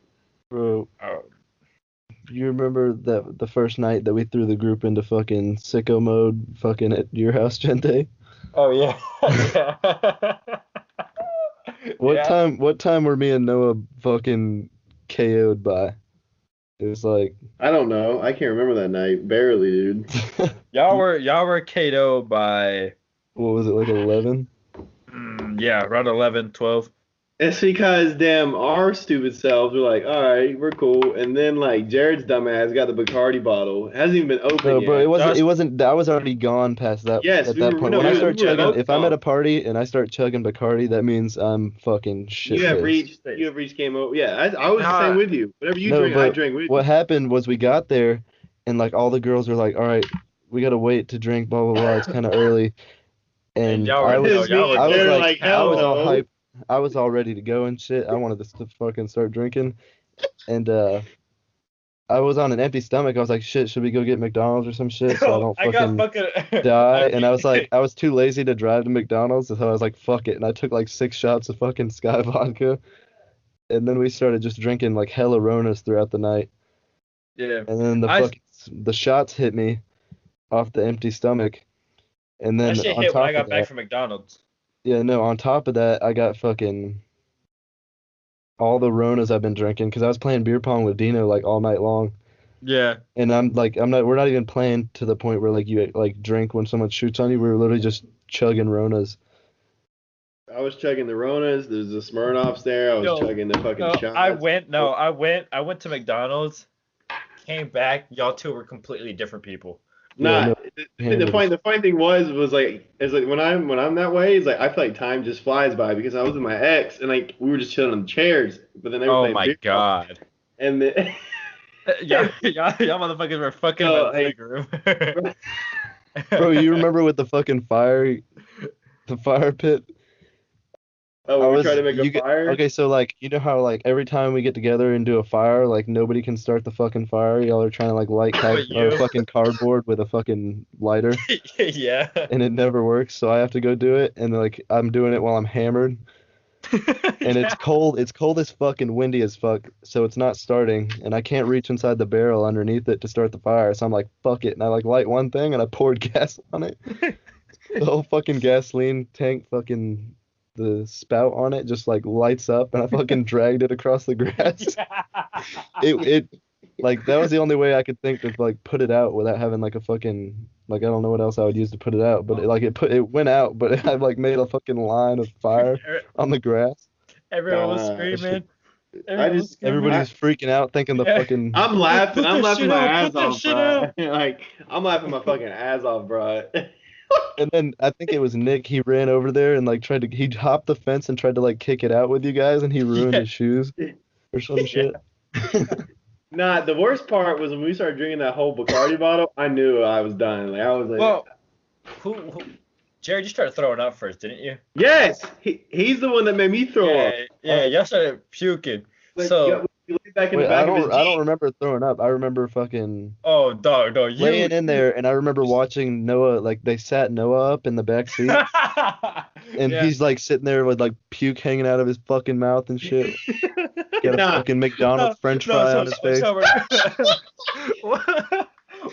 S3: Bro, you remember that the first night that we threw the group into fucking sicko mode fucking at your house, Gente?
S1: Oh, yeah.
S3: What time were me and Noah fucking KO'd by? It was like...
S2: I don't know. I can't remember that night. Barely, dude.
S1: Y'all were KO'd by...
S3: What was it, like 11?
S1: Yeah, around 11, 12.
S2: It's because our stupid selves were like, all right, we're cool, and then like Jared's dumbass got the Bacardi bottle. It hasn't even been opened
S3: No,
S2: yet.
S3: bro, it wasn't. I was already gone past that.
S2: Yes,
S3: at that point.
S2: No,
S3: when I start chugging, if I'm
S2: gone.
S3: at a party and I start chugging Bacardi, that means I'm fucking shit.
S2: You have reached game over. Yeah, I was the same with you. Whatever you drink, I drink with you.
S3: What happened was we got there, and like all the girls were like, all right, we gotta wait to drink, blah blah blah. It's kind of early, and I was all hyped. I was all ready to go and shit. I wanted to fucking start drinking, and I was on an empty stomach. I was like, shit, should we go get McDonald's or some shit so I
S1: Yo,
S3: don't
S1: I got
S3: fucking
S1: fucking.
S3: die? And I was like, I was too lazy to drive to McDonald's, so I was like, fuck it. And I took like 6 shots of fucking Sky vodka, and then we started just drinking like hella Ronas throughout the night.
S1: Yeah.
S3: And then
S1: I
S3: the shots hit me off the empty stomach, and
S1: That
S3: then
S1: shit
S3: on
S1: hit when I
S3: top of
S1: got back
S3: that,
S1: from McDonald's.
S3: yeah, no, on top of that, I got fucking all the Ronas I've been drinking because I was playing beer pong with Dino like all night long.
S1: Yeah.
S3: And I'm like, we're not even playing to the point where like you like drink when someone shoots on you. We were literally just chugging Ronas.
S2: I was chugging the Ronas. There's the Smirnoffs there. I was
S1: Yo,
S2: chugging the fucking
S1: no,
S2: shots.
S1: I went to McDonald's, came back, y'all two were completely different people.
S3: Yeah,
S2: Nah,
S3: no,
S2: the funny thing was like is like when I'm that way, it's like I feel like time just flies by because I was with my ex and like we were just chilling on the chairs, but then they were
S1: Oh
S2: playing
S1: my
S2: beer pong,
S1: god.
S2: and then
S1: Y'all motherfuckers were fucking in my
S2: so
S1: living
S2: like
S1: room.
S3: bro, you remember with the fucking fire, the fire pit?
S2: oh
S3: I
S2: we tried
S3: was
S2: to make a fire.
S3: okay, so like you know how like every time we get together and do a fire, like nobody can start the fucking fire. Y'all are trying to like light
S1: But
S3: or
S1: you.
S3: fucking cardboard with a fucking lighter,
S1: Yeah.
S3: and it never works. So I have to go do it, and like I'm doing it while I'm hammered, and it's
S1: Yeah.
S3: cold. It's cold as fuck and windy as fuck, so it's not starting, and I can't reach inside the barrel underneath it to start the fire. So I'm like, fuck it, and I like light one thing, and I poured gas on it. The whole fucking gasoline tank, fucking the spout on it, just like lights up, and I fucking dragged it across the grass. It like that was the only way I could think to like put it out without having like a fucking like I don't know what else I would use to put it out, but it went out, but I like made a fucking line of fire on the grass.
S1: Everyone was
S2: Nah,
S3: That shit,
S1: screaming.
S2: I
S1: Everyone was
S2: just
S1: screaming.
S3: everybody was freaking out, thinking the
S1: Yeah.
S3: fucking
S2: I'm
S1: Put that
S2: laughing
S1: shit
S2: my
S1: out.
S2: ass
S1: Put that
S2: off,
S1: shit
S2: bro.
S1: out.
S2: Like I'm laughing my fucking ass off, bro.
S3: And then I think it was Nick. He ran over there and like he hopped the fence and tried to like kick it out with you guys, and he ruined
S1: Yeah.
S3: his shoes or some
S1: Yeah.
S3: shit.
S2: Nah, the worst part was when we started drinking that whole Bacardi bottle. I knew I was done. Like I was like,
S1: Well, who Jared, you started throwing up first, didn't you?
S2: yes, he's the one that made me throw up.
S1: Yeah, y'all started puking.
S2: Like
S1: So,
S2: we laid back in the
S3: Wait,
S2: back of his
S3: I don't
S2: Jeep.
S3: remember throwing up. I remember fucking
S1: oh, dog, no,
S3: laying in there, and I remember watching Noah. Like they sat Noah up in the back seat, and
S1: Yeah.
S3: he's like sitting there with like puke hanging out of his fucking mouth and shit. Got a
S2: Nah,
S3: fucking McDonald's French
S1: No,
S3: fry
S1: so
S3: on his face.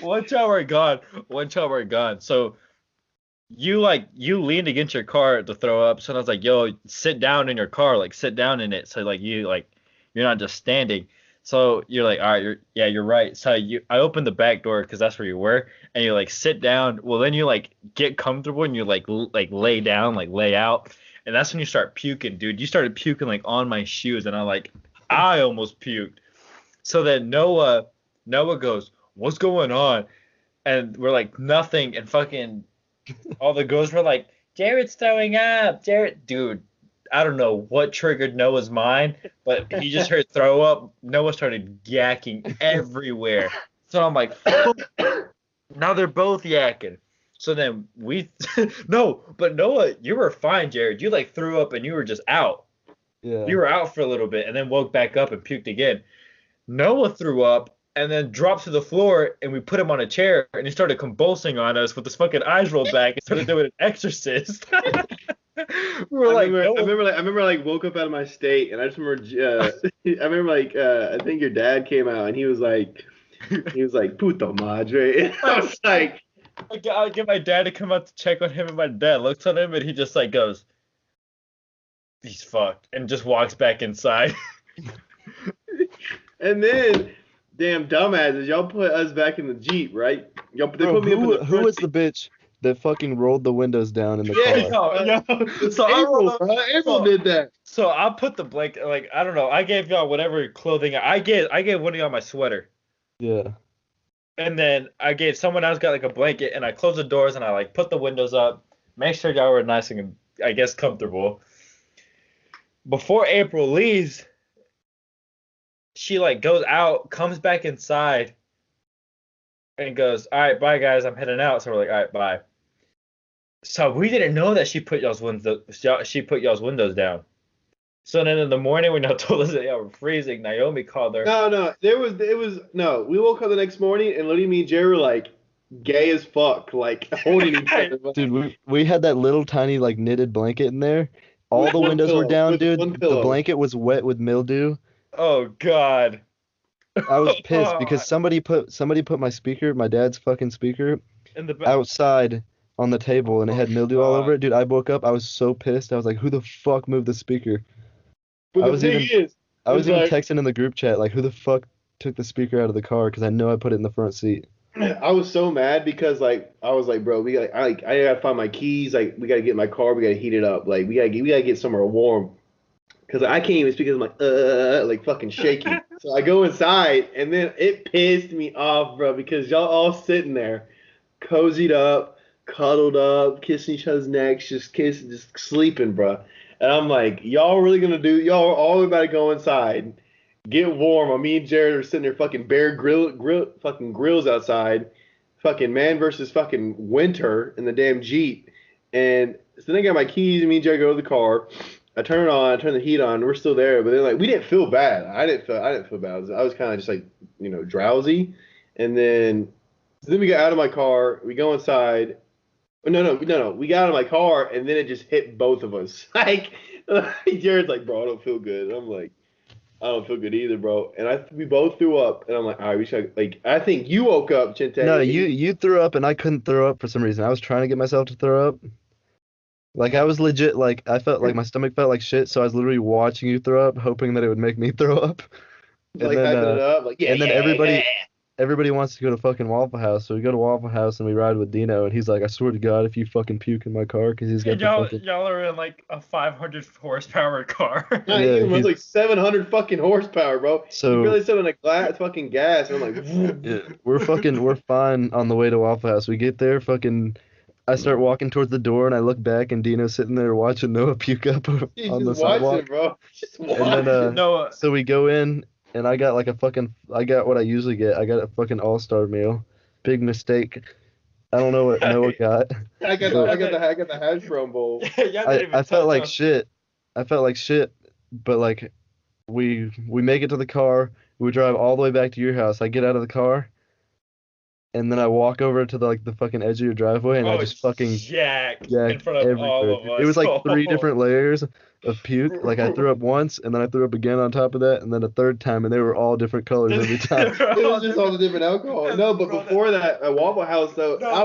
S1: one time we're gone. One time we're gone. So you leaned against your car to throw up. So I was like, yo, sit down in your car, like sit down in it. So like you're not just standing. So you're like, all right, you're right. So I opened the back door because that's where you were, and you like sit down. Well, then you like get comfortable and you like lay down, like lay out, and that's when you start puking, dude. You started puking like on my shoes, and I almost puked. So then Noah goes, what's going on? And we're like, nothing. And fucking all the girls were like, Jared's throwing up. Dude, I don't know what triggered Noah's mind, but he just heard throw up. Noah started yakking everywhere. So I'm like, now they're both yakking. So then no, but Noah, you were fine, Jared. You like threw up and you were just out.
S3: Yeah.
S1: You were out for a little bit and then woke back up and puked again. Noah threw up and then dropped to the floor, and we put him on a chair, and he started convulsing on us with his fucking eyes rolled back and started doing an exorcist. We were like,
S2: I
S1: Noah.
S2: remember like woke up out of my state, and I just remember I remember like I think your dad came out, and he was like puto madre. And I was like,
S1: I get my dad to come out to check on him, and my dad looks at him, and he just like goes, he's fucked, and just walks back inside.
S2: and then damn dumbasses, y'all put us back in the Jeep, right? They
S3: Bro,
S2: put me up in the
S3: who
S2: front
S3: was the bitch that fucking rolled the windows down in the
S2: Yeah,
S3: car?
S1: Yo,
S2: so April did that.
S1: So I put the blanket, like I don't know, I gave y'all whatever clothing I gave one of y'all my sweater.
S3: Yeah.
S1: And then I gave someone else got like a blanket, and I closed the doors, and I like put the windows up, make sure y'all were nice and I guess comfortable. Before April leaves, she like goes out, comes back inside, and goes, "All right, bye guys, I'm heading out." So we're like, "All right, bye." So we didn't know that she put y'all's windows down. So then in the morning when y'all told us that y'all were freezing, Naomi called her.
S2: No, no. We woke up the next morning and literally me and Jerry were like gay as fuck, like holding each other.
S3: Dude, we had that little tiny like knitted blanket in there. All
S2: With
S3: the
S2: one
S3: windows were
S2: pillow,
S3: down,
S2: with one
S3: dude. The
S2: pillow.
S3: blanket was wet with mildew.
S1: Oh God.
S3: I was pissed because somebody put my dad's fucking speaker
S1: In the
S3: outside on the table and it had mildew all over it. Dude, I woke up, I was so pissed. I was like, who the fuck moved the speaker?
S2: But
S3: I
S2: the
S3: was
S2: thing
S3: even
S2: is,
S3: I was
S2: it's
S3: even
S2: like
S3: texting in the group chat like, who the fuck took the speaker out of the car? Because I know I put it in the front seat.
S2: I was so mad because like I was like, bro, I gotta find my keys. Like we gotta get my car. We gotta heat it up. Like we gotta get somewhere warm. Cause I can't even speak. Cause I'm like fucking shaking. So I go inside, and then it pissed me off, bro, because y'all all sitting there, cozied up, cuddled up, kissing each other's necks, just sleeping, bro. And I'm like, y'all really gonna do? Y'all are all about to go inside, get warm. While me and Jared are sitting there, fucking fucking grills outside, fucking man versus fucking winter in the damn Jeep. And so then I got my keys, and me and Jared go to the car. I turn it on, I turn the heat on, we're still there, but then like we didn't feel bad. I didn't feel bad. I was kind of just like, drowsy. And then we got out of my car, we go inside. Oh, no. We got out of my car and then it just hit both of us. Like Jared's like, bro, I don't feel good. And I'm like, I don't feel good either, bro. And we both threw up, and I'm like, all right, we should like. I think you woke up, Chinte.
S3: No, you threw up and I couldn't throw up for some reason. I was trying to get myself to throw up. Like I was legit like I felt like my stomach felt like shit, so I was literally watching you throw up, hoping that it would make me throw up. And
S2: like
S3: then
S2: hyping it up, like
S3: and then
S2: yeah.
S3: everybody wants to go to fucking Waffle House, so we go to Waffle House and we ride with Dino, and he's like, I swear to God, if you fucking puke in my car, because he's got
S1: And
S3: the fucking
S1: y'all are in like a 500 horsepower car.
S2: Not
S3: yeah.
S2: even, bro. It's like 700 fucking horsepower, bro. You
S3: So
S2: barely sit on a glass fucking gas, and I'm like,
S3: yeah, we're fine on the way to Waffle House. We get there, fucking. I start walking towards the door and I look back and Dino's sitting there watching Noah puke up
S2: he's
S3: on the
S2: just watching,
S3: sidewalk.
S2: bro. Just
S3: And then
S2: watching.
S1: No,
S3: so we go in and I got like I got what I usually get. I got a fucking all-star meal. Big mistake. I don't know what Noah got.
S2: I got
S3: But
S2: the hash brown bowl.
S1: y'all didn't even
S3: I felt
S1: touch
S3: like
S1: us.
S3: shit. I felt like shit, but like we make it to the car. We drive all the way back to your house. I get out of the car and then I walk over to the fucking edge of your driveway and I just fucking
S1: Jack in
S3: gagged
S1: front of all
S3: everywhere,
S1: of
S3: dude. It
S1: us.
S3: was like three
S1: Oh.
S3: different layers of puke. Like I threw up once, and then I threw up again on top of that, and then a third time, and they were all different colors every time.
S2: It was just all the different alcohol. No, but before that, at Waffle House though,
S1: No.
S2: I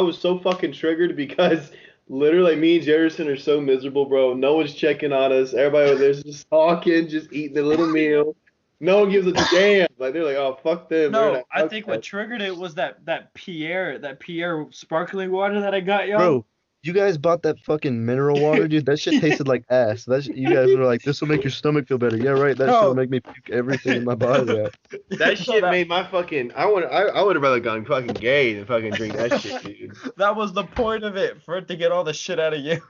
S2: was so fucking triggered because literally me and Jerison are so miserable, bro. No one's checking on us. Everybody over there's just talking, just eating their little meal. No one gives a damn. Like they're like, oh fuck them. They're
S1: No,
S2: not
S1: I think what triggered it was that Pierre sparkling water that I got y'all.
S3: Bro, you guys bought that fucking mineral water, dude. That shit tasted like ass. You guys were like, this will make your stomach feel better. Yeah, right. That shit will make me puke everything in my body out.
S2: That shit made my fucking. I would have rather gone fucking gay than fucking drink that shit, dude.
S1: That was the point of it, for it to get all the shit out of you.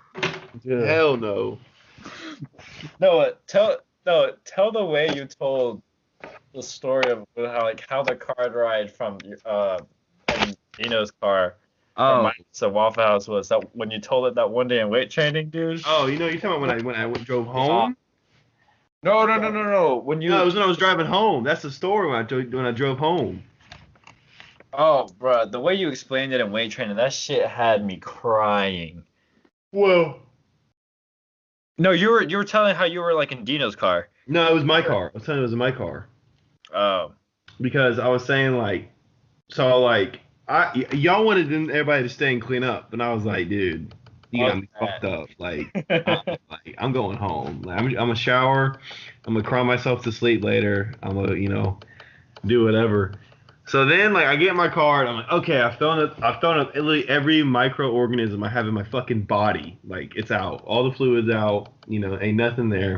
S3: Yeah.
S2: Hell no.
S1: No, tell the way you told the story of how the car ride from in Dino's car from Mike's to Waffle House was that when you told it that one day in weight training, dude.
S2: Oh, you're talking about when I drove home?
S1: No. When you
S2: No, it was when I was driving home. That's the story when I drove home.
S1: Oh, bro, the way you explained it in weight training, that shit had me crying.
S2: Whoa.
S1: No, you were telling how you were like in Dino's car.
S2: No, it was my car. I was telling you it was in my car.
S1: Oh.
S2: Because I was saying y'all wanted everybody to stay and clean up, and I was like, dude, you got me fucked up. I'm going home. Like, I'm gonna shower. I'm gonna cry myself to sleep later. I'm gonna do whatever. So then I get in my car and I'm like, okay, I've thrown up literally every microorganism I have in my fucking body. Like it's out. All the fluids out, ain't nothing there.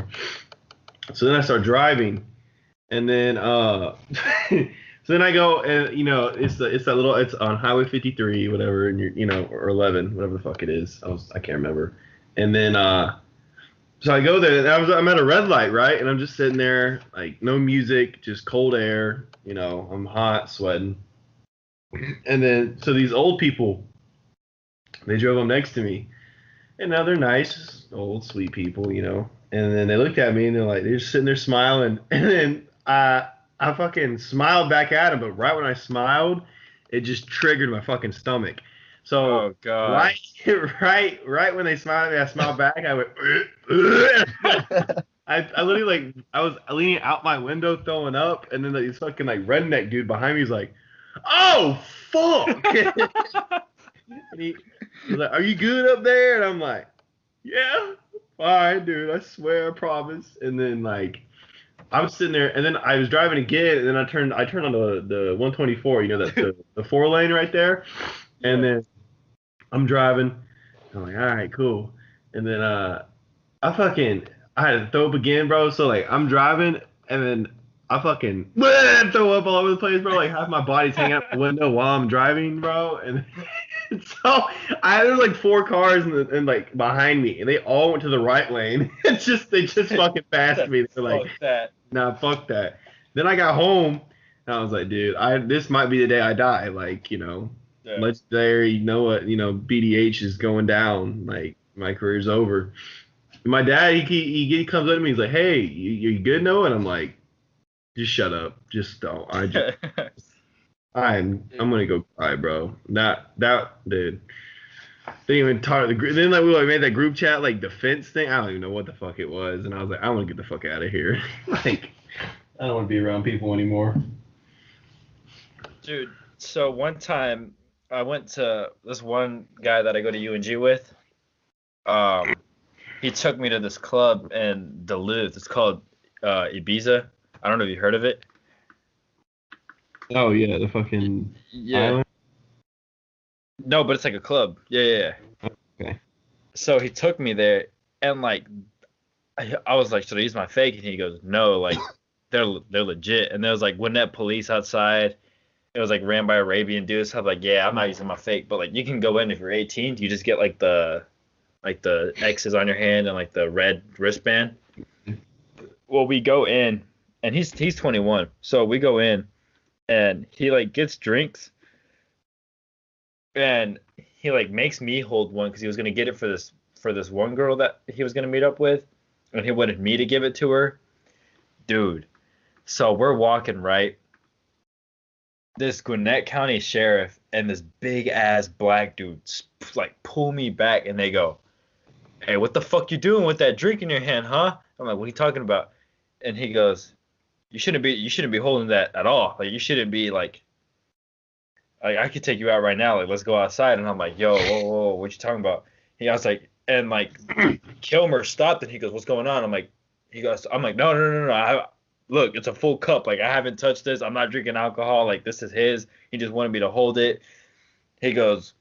S2: So then I start driving and then so then I go and it's on Highway 53, whatever, and or 11, whatever the fuck it is. I can't remember. And then so I go there and I'm at a red light, right? And I'm just sitting there, like no music, just cold air, I'm hot, sweating. And then so these old people, they drove up next to me. And now they're nice, old, sweet people, And then they looked at me and they're just sitting there smiling. And then I fucking smiled back at them, but right when I smiled, it just triggered my fucking stomach. So
S1: Oh God.
S2: right, right when they smiled at me, I smiled back. I went. I literally like I was leaning out my window throwing up, and then this fucking like redneck dude behind me is like, "Oh fuck!" And he was like, "Are you good up there?" And I'm like, "Yeah, fine, dude. I swear, I promise." And then like I was sitting there, and then I was driving again, and then I turned on the 124, you know, that the 4 lane right there, and then I'm driving. I'm like, all right, cool. And then I had to throw up again, bro. So like I'm driving, and then I fucking throw up all over the place, bro. Like half my body's hanging out the window while I'm driving, bro. And so there's like 4 cars and like behind me, and they all went to the right lane. They just fucking passed me. They're like,
S1: Fuck that.
S2: nah, fuck that. Then I got home, and I was like, dude, this might be the day I die. Like, you know,
S1: Yeah.
S2: let's there. You know what? You know, BDH is going down. Like my career's over. My dad, he comes up to me. He's like, "Hey, you good, Noah?" And I'm like, "Just shut up. Just don't. I'm gonna go cry, bro. That dude. They didn't even talk to the group. Then like we like made that group chat like defense thing. I don't even know what the fuck it was. And I was like, I want to get the fuck out of here. Like, I don't want to be around people anymore.
S1: Dude, so one time I went to this one guy that I go to UNG with. He took me to this club in Duluth. It's called Ibiza. I don't know if you heard of it.
S2: Oh yeah, the fucking island.
S1: No, but it's like a club. Yeah.
S2: Okay.
S1: So he took me there, and like I was like, should I use my fake? And he goes, no, like they're legit. And there was like Gwinnett police outside. It was like ran by Arabian dudes. So I'm like, yeah, I'm not using my fake, but like you can go in if you're 18. You just get like the X's on your hand and like the red wristband. Well, we go in, and he's 21, so we go in, and he like gets drinks, and he like makes me hold one because he was gonna get it for this one girl that he was gonna meet up with, and he wanted me to give it to her, dude. So we're walking right. This Gwinnett County sheriff and this big ass black dude like pull me back, and they go, "Hey, what the fuck you doing with that drink in your hand, huh?" I'm like, "What are you talking about?" And he goes, you shouldn't be holding that at all. Like you shouldn't be like I could take you out right now. Like let's go outside. And I'm like, yo, whoa, what you talking about? I was like, and like Kilmer stopped, and he goes, what's going on? I'm like, no. Look, it's a full cup. Like I haven't touched this. I'm not drinking alcohol. Like this is his. He just wanted me to hold it. He goes,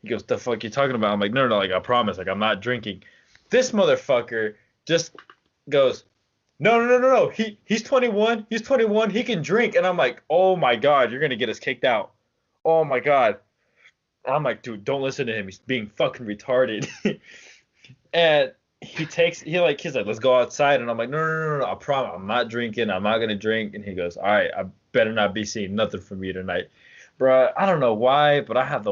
S1: the fuck you talking about? I'm like, no, like I promise. Like I'm not drinking. This motherfucker just goes, no. He's 21. He's 21. He can drink. And I'm like, oh my God, you're gonna get us kicked out. Oh my God. And I'm like, dude, don't listen to him. He's being fucking retarded. And he's like, let's go outside. And I'm like, no. I promise, I'm not drinking. I'm not gonna drink. And he goes, all right, I better not be seeing nothing from you tonight, bruh. I don't know why, but I have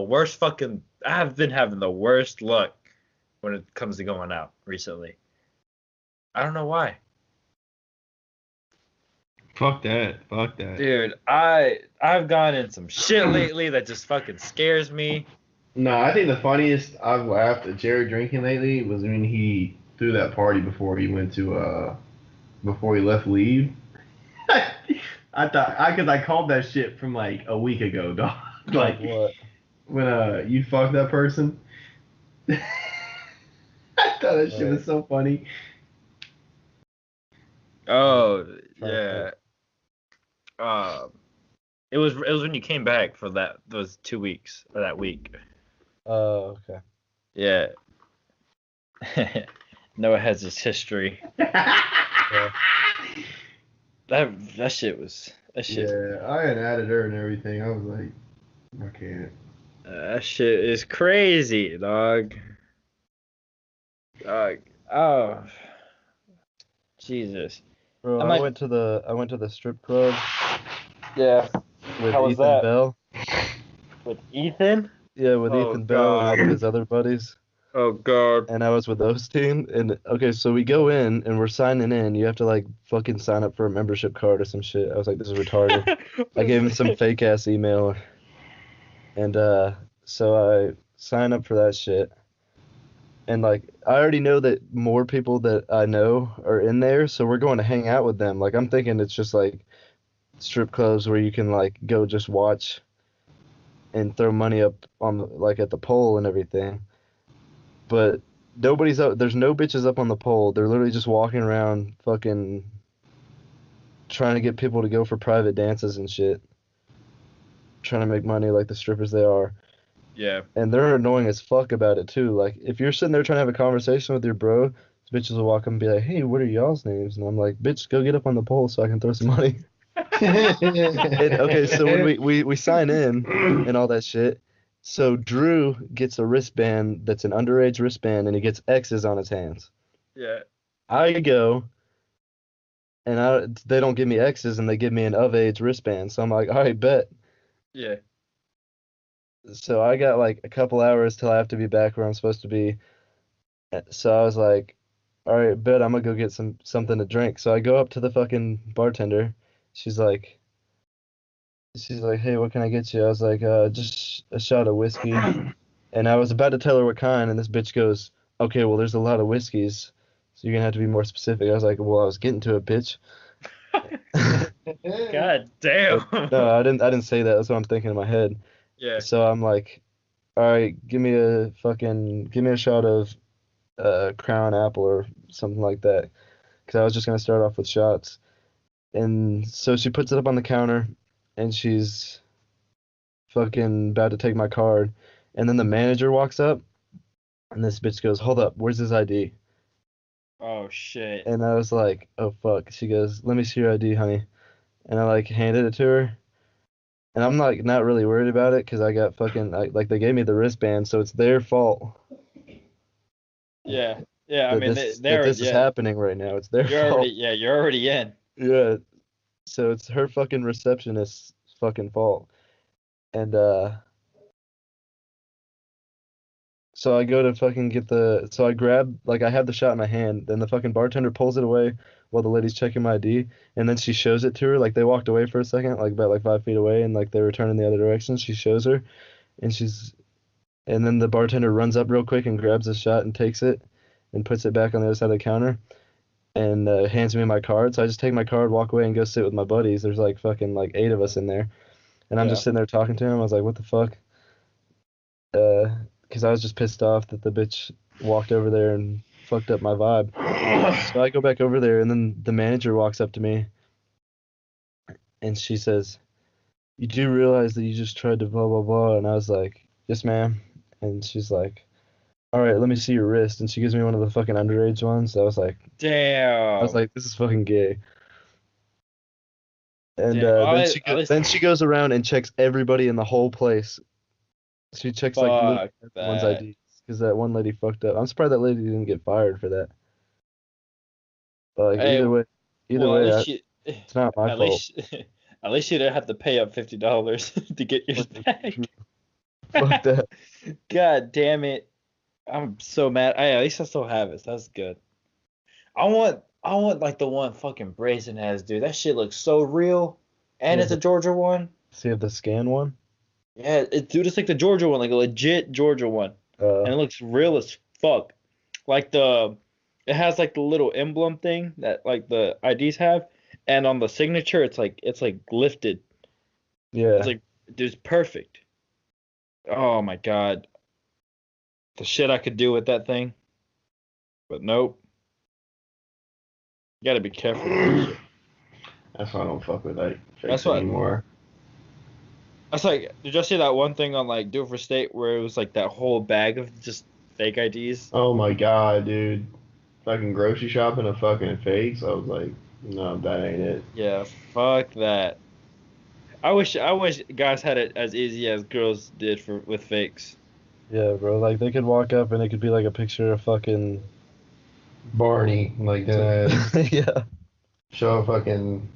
S1: been having the worst luck when it comes to going out recently. I don't know why.
S2: Fuck that.
S1: Dude, I've gone in some shit lately that just fucking scares me.
S2: No, I think the funniest I've laughed at Jared drinking lately was when he threw that party before he left leave. Because I called that shit from like a week ago, dog. Like
S3: what?
S2: When you fucked that person. I thought that shit was so funny.
S1: Oh yeah. It was when you came back for those 2 weeks or that week.
S3: Oh, okay.
S1: Yeah. Noah has his history.
S3: Yeah.
S1: That shit.
S2: Yeah, I had added her and everything. I was like, I can't.
S1: That shit is crazy, dog. Oh, Jesus.
S3: Bro,
S1: I
S3: went to the strip club.
S1: Yeah.
S3: With
S1: How was
S3: Ethan
S1: that?
S3: Bell.
S1: With Ethan?
S3: Yeah, with
S1: Oh,
S3: Ethan Bell and
S1: God.
S3: like his other buddies.
S1: Oh god.
S3: and I was with Osteen. And okay, so we go in and we're signing in. You have to like fucking sign up for a membership card or some shit. I was like, this is retarded. I gave him some fake ass email, and so I sign up for that shit. And like I already know that more people that I know are in there, so we're going to hang out with them. Like I'm thinking it's just like strip clubs where you can like go just watch and throw money up on like at the pole and everything. But nobody's up. There's no bitches up on the pole. They're literally just walking around, fucking trying to get people to go for private dances and shit, trying to make money like the strippers they are.
S1: Yeah.
S3: And they're annoying as fuck about it too. Like if you're sitting there trying to have a conversation with your bro, bitches will walk up and be like, "Hey, what are y'all's names?" And I'm like, "Bitch, go get up on the pole so I can throw some money." And okay, so when we sign in and all that shit, so Drew gets a wristband that's an underage wristband and he gets X's on his hands.
S1: Yeah.
S3: I go and they don't give me X's and they give me an of age wristband. So I'm like, all right, bet.
S1: Yeah.
S3: So I got like a couple hours till I have to be back where I'm supposed to be. So I was like, all right, bet I'm gonna go get something to drink. So I go up to the fucking bartender. She's like, hey, what can I get you? I was like, just a shot of whiskey. And I was about to tell her what kind, and this bitch goes, okay, well, there's a lot of whiskeys, so you're gonna have to be more specific. I was like, well, I was getting to it, bitch.
S1: God damn.
S3: No, I didn't say that. That's what I'm thinking in my head.
S1: Yeah.
S3: So I'm like, all right, give me a shot of Crown Apple or something like that, because I was just gonna start off with shots. And so she puts it up on the counter, and she's fucking about to take my card, and then the manager walks up, and this bitch goes, hold up, where's his ID?
S1: Oh shit.
S3: And I was like, oh fuck. She goes, let me see your ID, honey. And I like handed it to her. And I'm like not really worried about it because I got fucking like they gave me the wristband, so it's their fault
S1: Yeah. Yeah. I
S3: that
S1: mean,
S3: that
S1: they're
S3: this is
S1: yeah.
S3: happening right now. It's their
S1: You're already
S3: fault.
S1: yeah. You're already in.
S3: Yeah. So it's her fucking receptionist's fucking fault. And so I go to fucking so I grab, like, I have the shot in my hand, then the fucking bartender pulls it away while the lady's checking my ID, and then she shows it to her, like, they walked away for a second, like, about, like, 5 feet away, and, like, they were turning the other direction, she shows her, and and then the bartender runs up real quick and grabs the shot and takes it, and puts it back on the other side of the counter, and hands me my card, so I just take my card, walk away, and go sit with my buddies, there's, like, fucking, like, 8 of us in there, and I'm
S1: Yeah.
S3: just sitting there talking to him, I was like, what the fuck? Because I was just pissed off that the bitch walked over there and fucked up my vibe. So I go back over there, and then the manager walks up to me, and she says, "You do realize that you just tried to blah blah blah?" And I was like, "Yes, ma'am." And she's like, "All right, let me see your wrist." And she gives me one of the fucking underage ones. I was
S1: Damn.
S3: like, "This is fucking gay." And
S1: Damn.
S3: then she goes around and checks everybody in the whole place. She checks like literally
S1: Fuck
S3: everyone's
S1: that.
S3: IDs because that one lady fucked up. I'm surprised that lady didn't get fired for that. But like
S1: Hey.
S3: either
S1: Well, at
S3: way,
S1: least you.
S3: it's not my
S1: At
S3: fault.
S1: least. At least you didn't have to pay up $50 to get yours back.
S3: Fuck that.
S1: God damn it. I'm so mad. At least I still have it. So that's good. I want like the one fucking Brazen has, dude. That shit looks so real. And
S3: Yeah,
S1: it's a Georgia one.
S3: see if the scan one.
S1: Yeah, dude, it's like the Georgia one, like a legit Georgia one. And it looks real as fuck. Like it has like the little emblem thing that like the IDs have, and on the signature it's like lifted. It's
S3: Yeah.
S1: like, dude, it's perfect. Oh my god, the shit I could do with that thing, but nope. You gotta be careful with that shit.
S2: That's why I don't fuck with like
S1: That's
S2: fakes
S1: what.
S2: anymore.
S1: That's like, did you see that one thing on like Do It for State where it was like that whole bag of just fake IDs?
S2: Oh my god, dude. Fucking grocery shopping of fucking fakes. I was like, no, that ain't it.
S1: Yeah, fuck that. I wish guys had it as easy as girls did for with fakes.
S3: Yeah, bro. Like they could walk up and it could be like a picture of fucking
S2: Barney, like
S3: yeah.
S2: show a fucking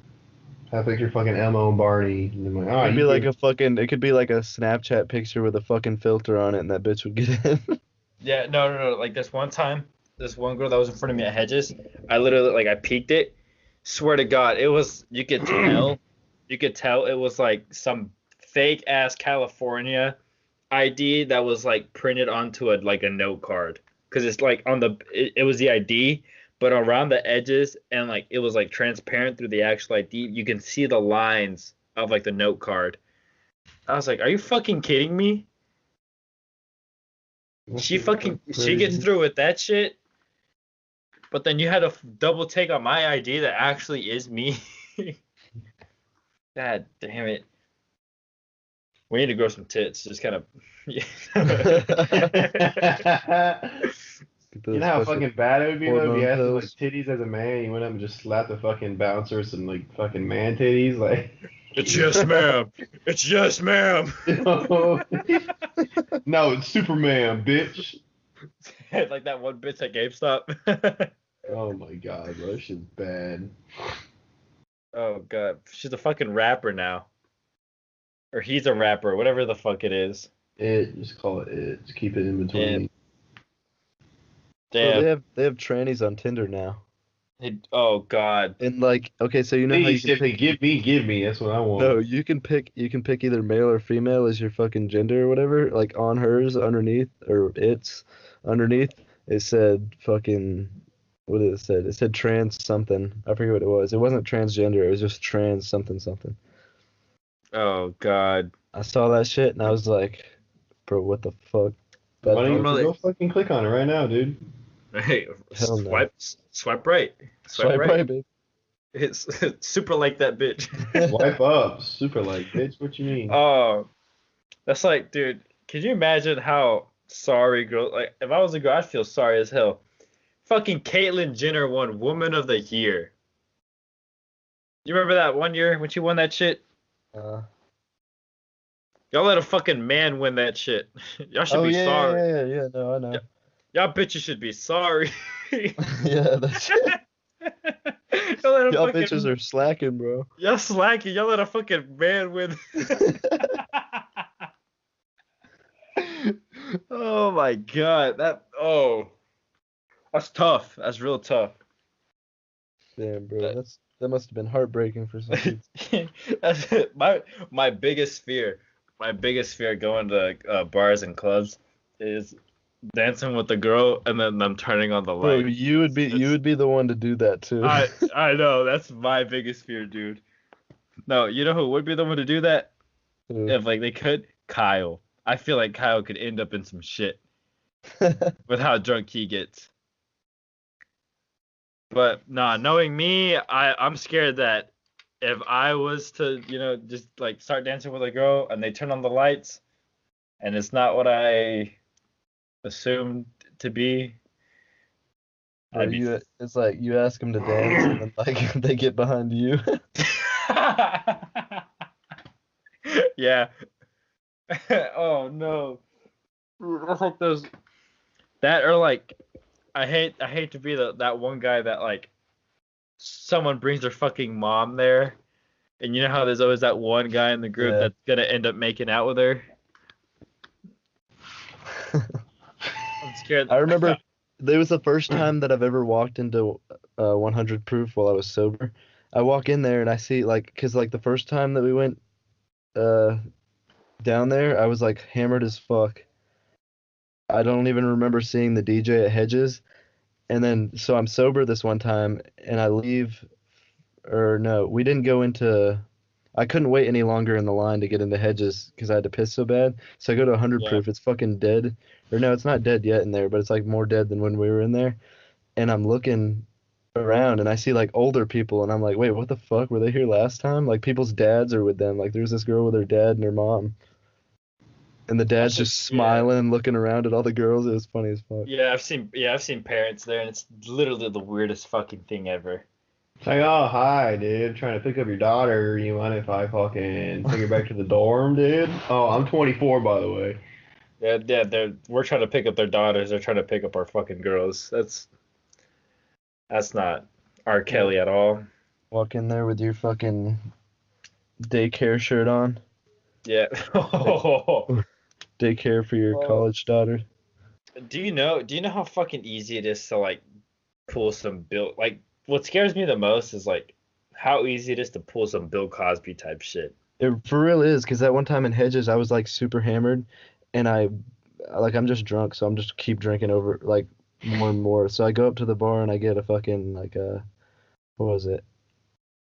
S2: have a picture of fucking Elmo and Barney, and I'm like,
S3: It
S2: ah,
S3: could be
S2: you
S3: like
S2: get
S3: a fucking it could be like a Snapchat picture with a fucking filter on it and that bitch would get in.
S1: Yeah, no. Like this one time, this one girl that was in front of me at Hedges, I literally like I peeked it. Swear to God, it was you could tell it was like some fake ass California ID that was like printed onto a note card. Cause it's like it was the ID, but around the edges and like it was like transparent through the actual ID. You can see the lines of like the note card. I was like, are you fucking kidding me? She gets
S3: Crazy.
S1: through with that shit. But then you had a double take on my ID that actually is me. God damn it. We need to grow some tits. Just kind of. Yeah.
S3: Get
S2: You
S3: those
S2: know how
S3: fucking
S2: fucking bad it would be though if you
S3: hormone
S2: had some like
S3: pills.
S2: titties as a man and you went up and just slapped the fucking bouncer with some like fucking man titties like
S1: It's yes, ma'am. It's yes, ma'am.
S2: no, no, it's Superman, bitch.
S1: Like that one bitch at GameStop.
S2: Oh my god, bro, that shit's bad.
S1: Oh god, she's a fucking rapper now, or he's a rapper, whatever the fuck it is.
S2: Just call it it. Just keep it in
S1: Yeah,
S2: between.
S3: Bro,
S1: damn.
S3: they have trannies on Tinder now.
S1: Oh god.
S3: And like, okay, so you know how you
S2: Please,
S3: can
S2: Tiffany,
S3: pick.
S2: give me. That's what I
S3: No,
S2: want.
S3: you can pick either male or female as your fucking gender or whatever. Like on hers underneath or its underneath, it said fucking what did it said? It said trans something. I forget what it was. It wasn't transgender. It was just trans something something.
S1: Oh god.
S3: I saw that shit and I was like, bro, what the fuck?
S2: Why
S3: That's
S2: don't you
S1: Normally,
S2: go fucking click on it right now, dude?
S1: hey,
S3: hell no.
S1: swipe right, swipe
S3: Swipe
S1: right.
S3: right, baby.
S1: It's super like that bitch.
S2: Swipe up, super like, bitch. What you mean?
S1: Oh, that's like, dude. Can you imagine how sorry girl? Like, if I was a girl, I'd feel sorry as hell. Fucking Caitlyn Jenner won Woman of the Year. You remember that one year when she won that shit?
S3: Uh,
S1: Y'all let a fucking man win that shit. Y'all should
S3: oh
S1: be
S3: yeah,
S1: sorry.
S3: yeah. No, I know.
S1: Y'all bitches should be sorry.
S3: Yeah, that's
S1: Y'all let a
S3: y'all bitches
S1: fucking
S3: are slacking, bro.
S1: y'all slacking. Y'all let a fucking man win. Oh my god, that's tough. That's real tough.
S3: Damn, bro, that must have been heartbreaking for some people.
S1: That's it. My biggest fear. My biggest fear going to bars and clubs is dancing with the girl and then them turning on the
S3: Bro,
S1: light.
S3: you
S1: It's,
S3: would be the one to do that too.
S1: I know that's my biggest fear, dude. No, you know who would be the one to do that
S3: Who?
S1: if like they could? Kyle. I feel like Kyle could end up in some shit with how drunk he gets. But nah, knowing me, I'm scared that if I was to, just like start dancing with a girl and they turn on the lights and it's not what I assumed to be,
S3: Bro,
S1: I'd be.
S3: it's like you ask them to dance and then like they get behind you.
S1: Yeah. Oh no. That's like those that or like I hate to be that one guy that like someone brings their fucking mom there. And you know how there's always that one guy in the group
S3: Yeah.
S1: that's gonna end up making out with her? I'm scared.
S3: I remember it was the first time that I've ever walked into 100 proof while I was sober. I walk in there and I see like, cause like the first time that we went uh down there, I was like hammered as fuck. I don't even remember seeing the DJ at Hedges. And then so I'm sober this one time and I leave, or no, we didn't go into. I couldn't wait any longer in the line to get into Hedges because I had to piss so bad. So I go to 100
S1: Yeah.
S3: proof. It's fucking dead. Or no, it's not dead yet in there, but it's like more dead than when we were in there. And I'm looking around and I see like older people and I'm like, wait, what the fuck? Were they here last time? Like people's dads are with them. Like there's this girl with her dad and her mom. And the
S1: That
S3: dad's
S1: shit,
S3: just
S1: yeah.
S3: smiling, looking around at all the girls. It was funny as fuck.
S1: Yeah, I've seen parents there and it's literally the weirdest fucking thing ever.
S2: It's like, oh, hi, dude. Trying to pick up your daughter. You mind if I fucking take her back to the dorm, dude? Oh, I'm 24, by the way.
S1: Yeah, we're trying to pick up their daughters, they're trying to pick up our fucking girls. That's not R.
S3: Yeah.
S1: Kelly at all.
S3: Walk in there with your fucking daycare shirt on.
S1: Yeah.
S3: Daycare for your
S1: Oh,
S3: college daughter.
S1: Do you know how fucking easy it is to like pull some Bill? Like, what scares me the most is like how easy it is to pull some Bill Cosby type shit.
S3: It for real is, because that one time in Hedges, I was like super hammered, and I'm just drunk, so I'm just keep drinking over like more and more. So I go up to the bar and I get a fucking like what was it?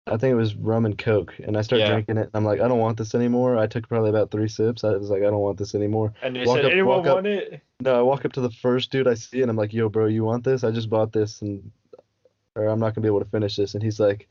S3: I think it was rum and coke, and I start
S1: Yeah.
S3: drinking it. And I'm like, I don't want this anymore. I took probably about 3 sips. I was like, I don't want this anymore.
S1: And they
S3: Walk
S1: said,
S3: up,
S1: anyone
S3: walk up.
S1: want it?
S3: No, I walk up to the first dude I see, and I'm like, Yo, bro, you want this? I just bought this, and or I'm not gonna be able to finish this. And he's like,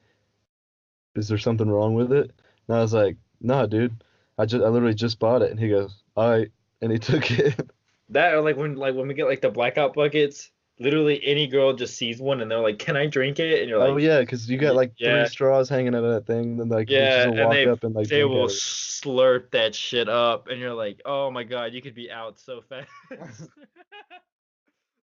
S3: Is there something wrong with it? And I was like, Nah, dude. I literally just bought it. And he goes, All right, and he took it.
S1: That or like when we get like the blackout buckets, literally any girl just sees one and they're like, "Can I drink it?" And you're
S3: Oh
S1: like,
S3: yeah, 'cause you got like three
S1: Yeah,
S3: straws hanging out of that thing. Then like you just
S1: yeah," and
S3: walk up and like
S1: they
S3: drink out
S1: will
S3: of it.
S1: slurp that shit up, and you're like, "Oh my God, you could be out so fast."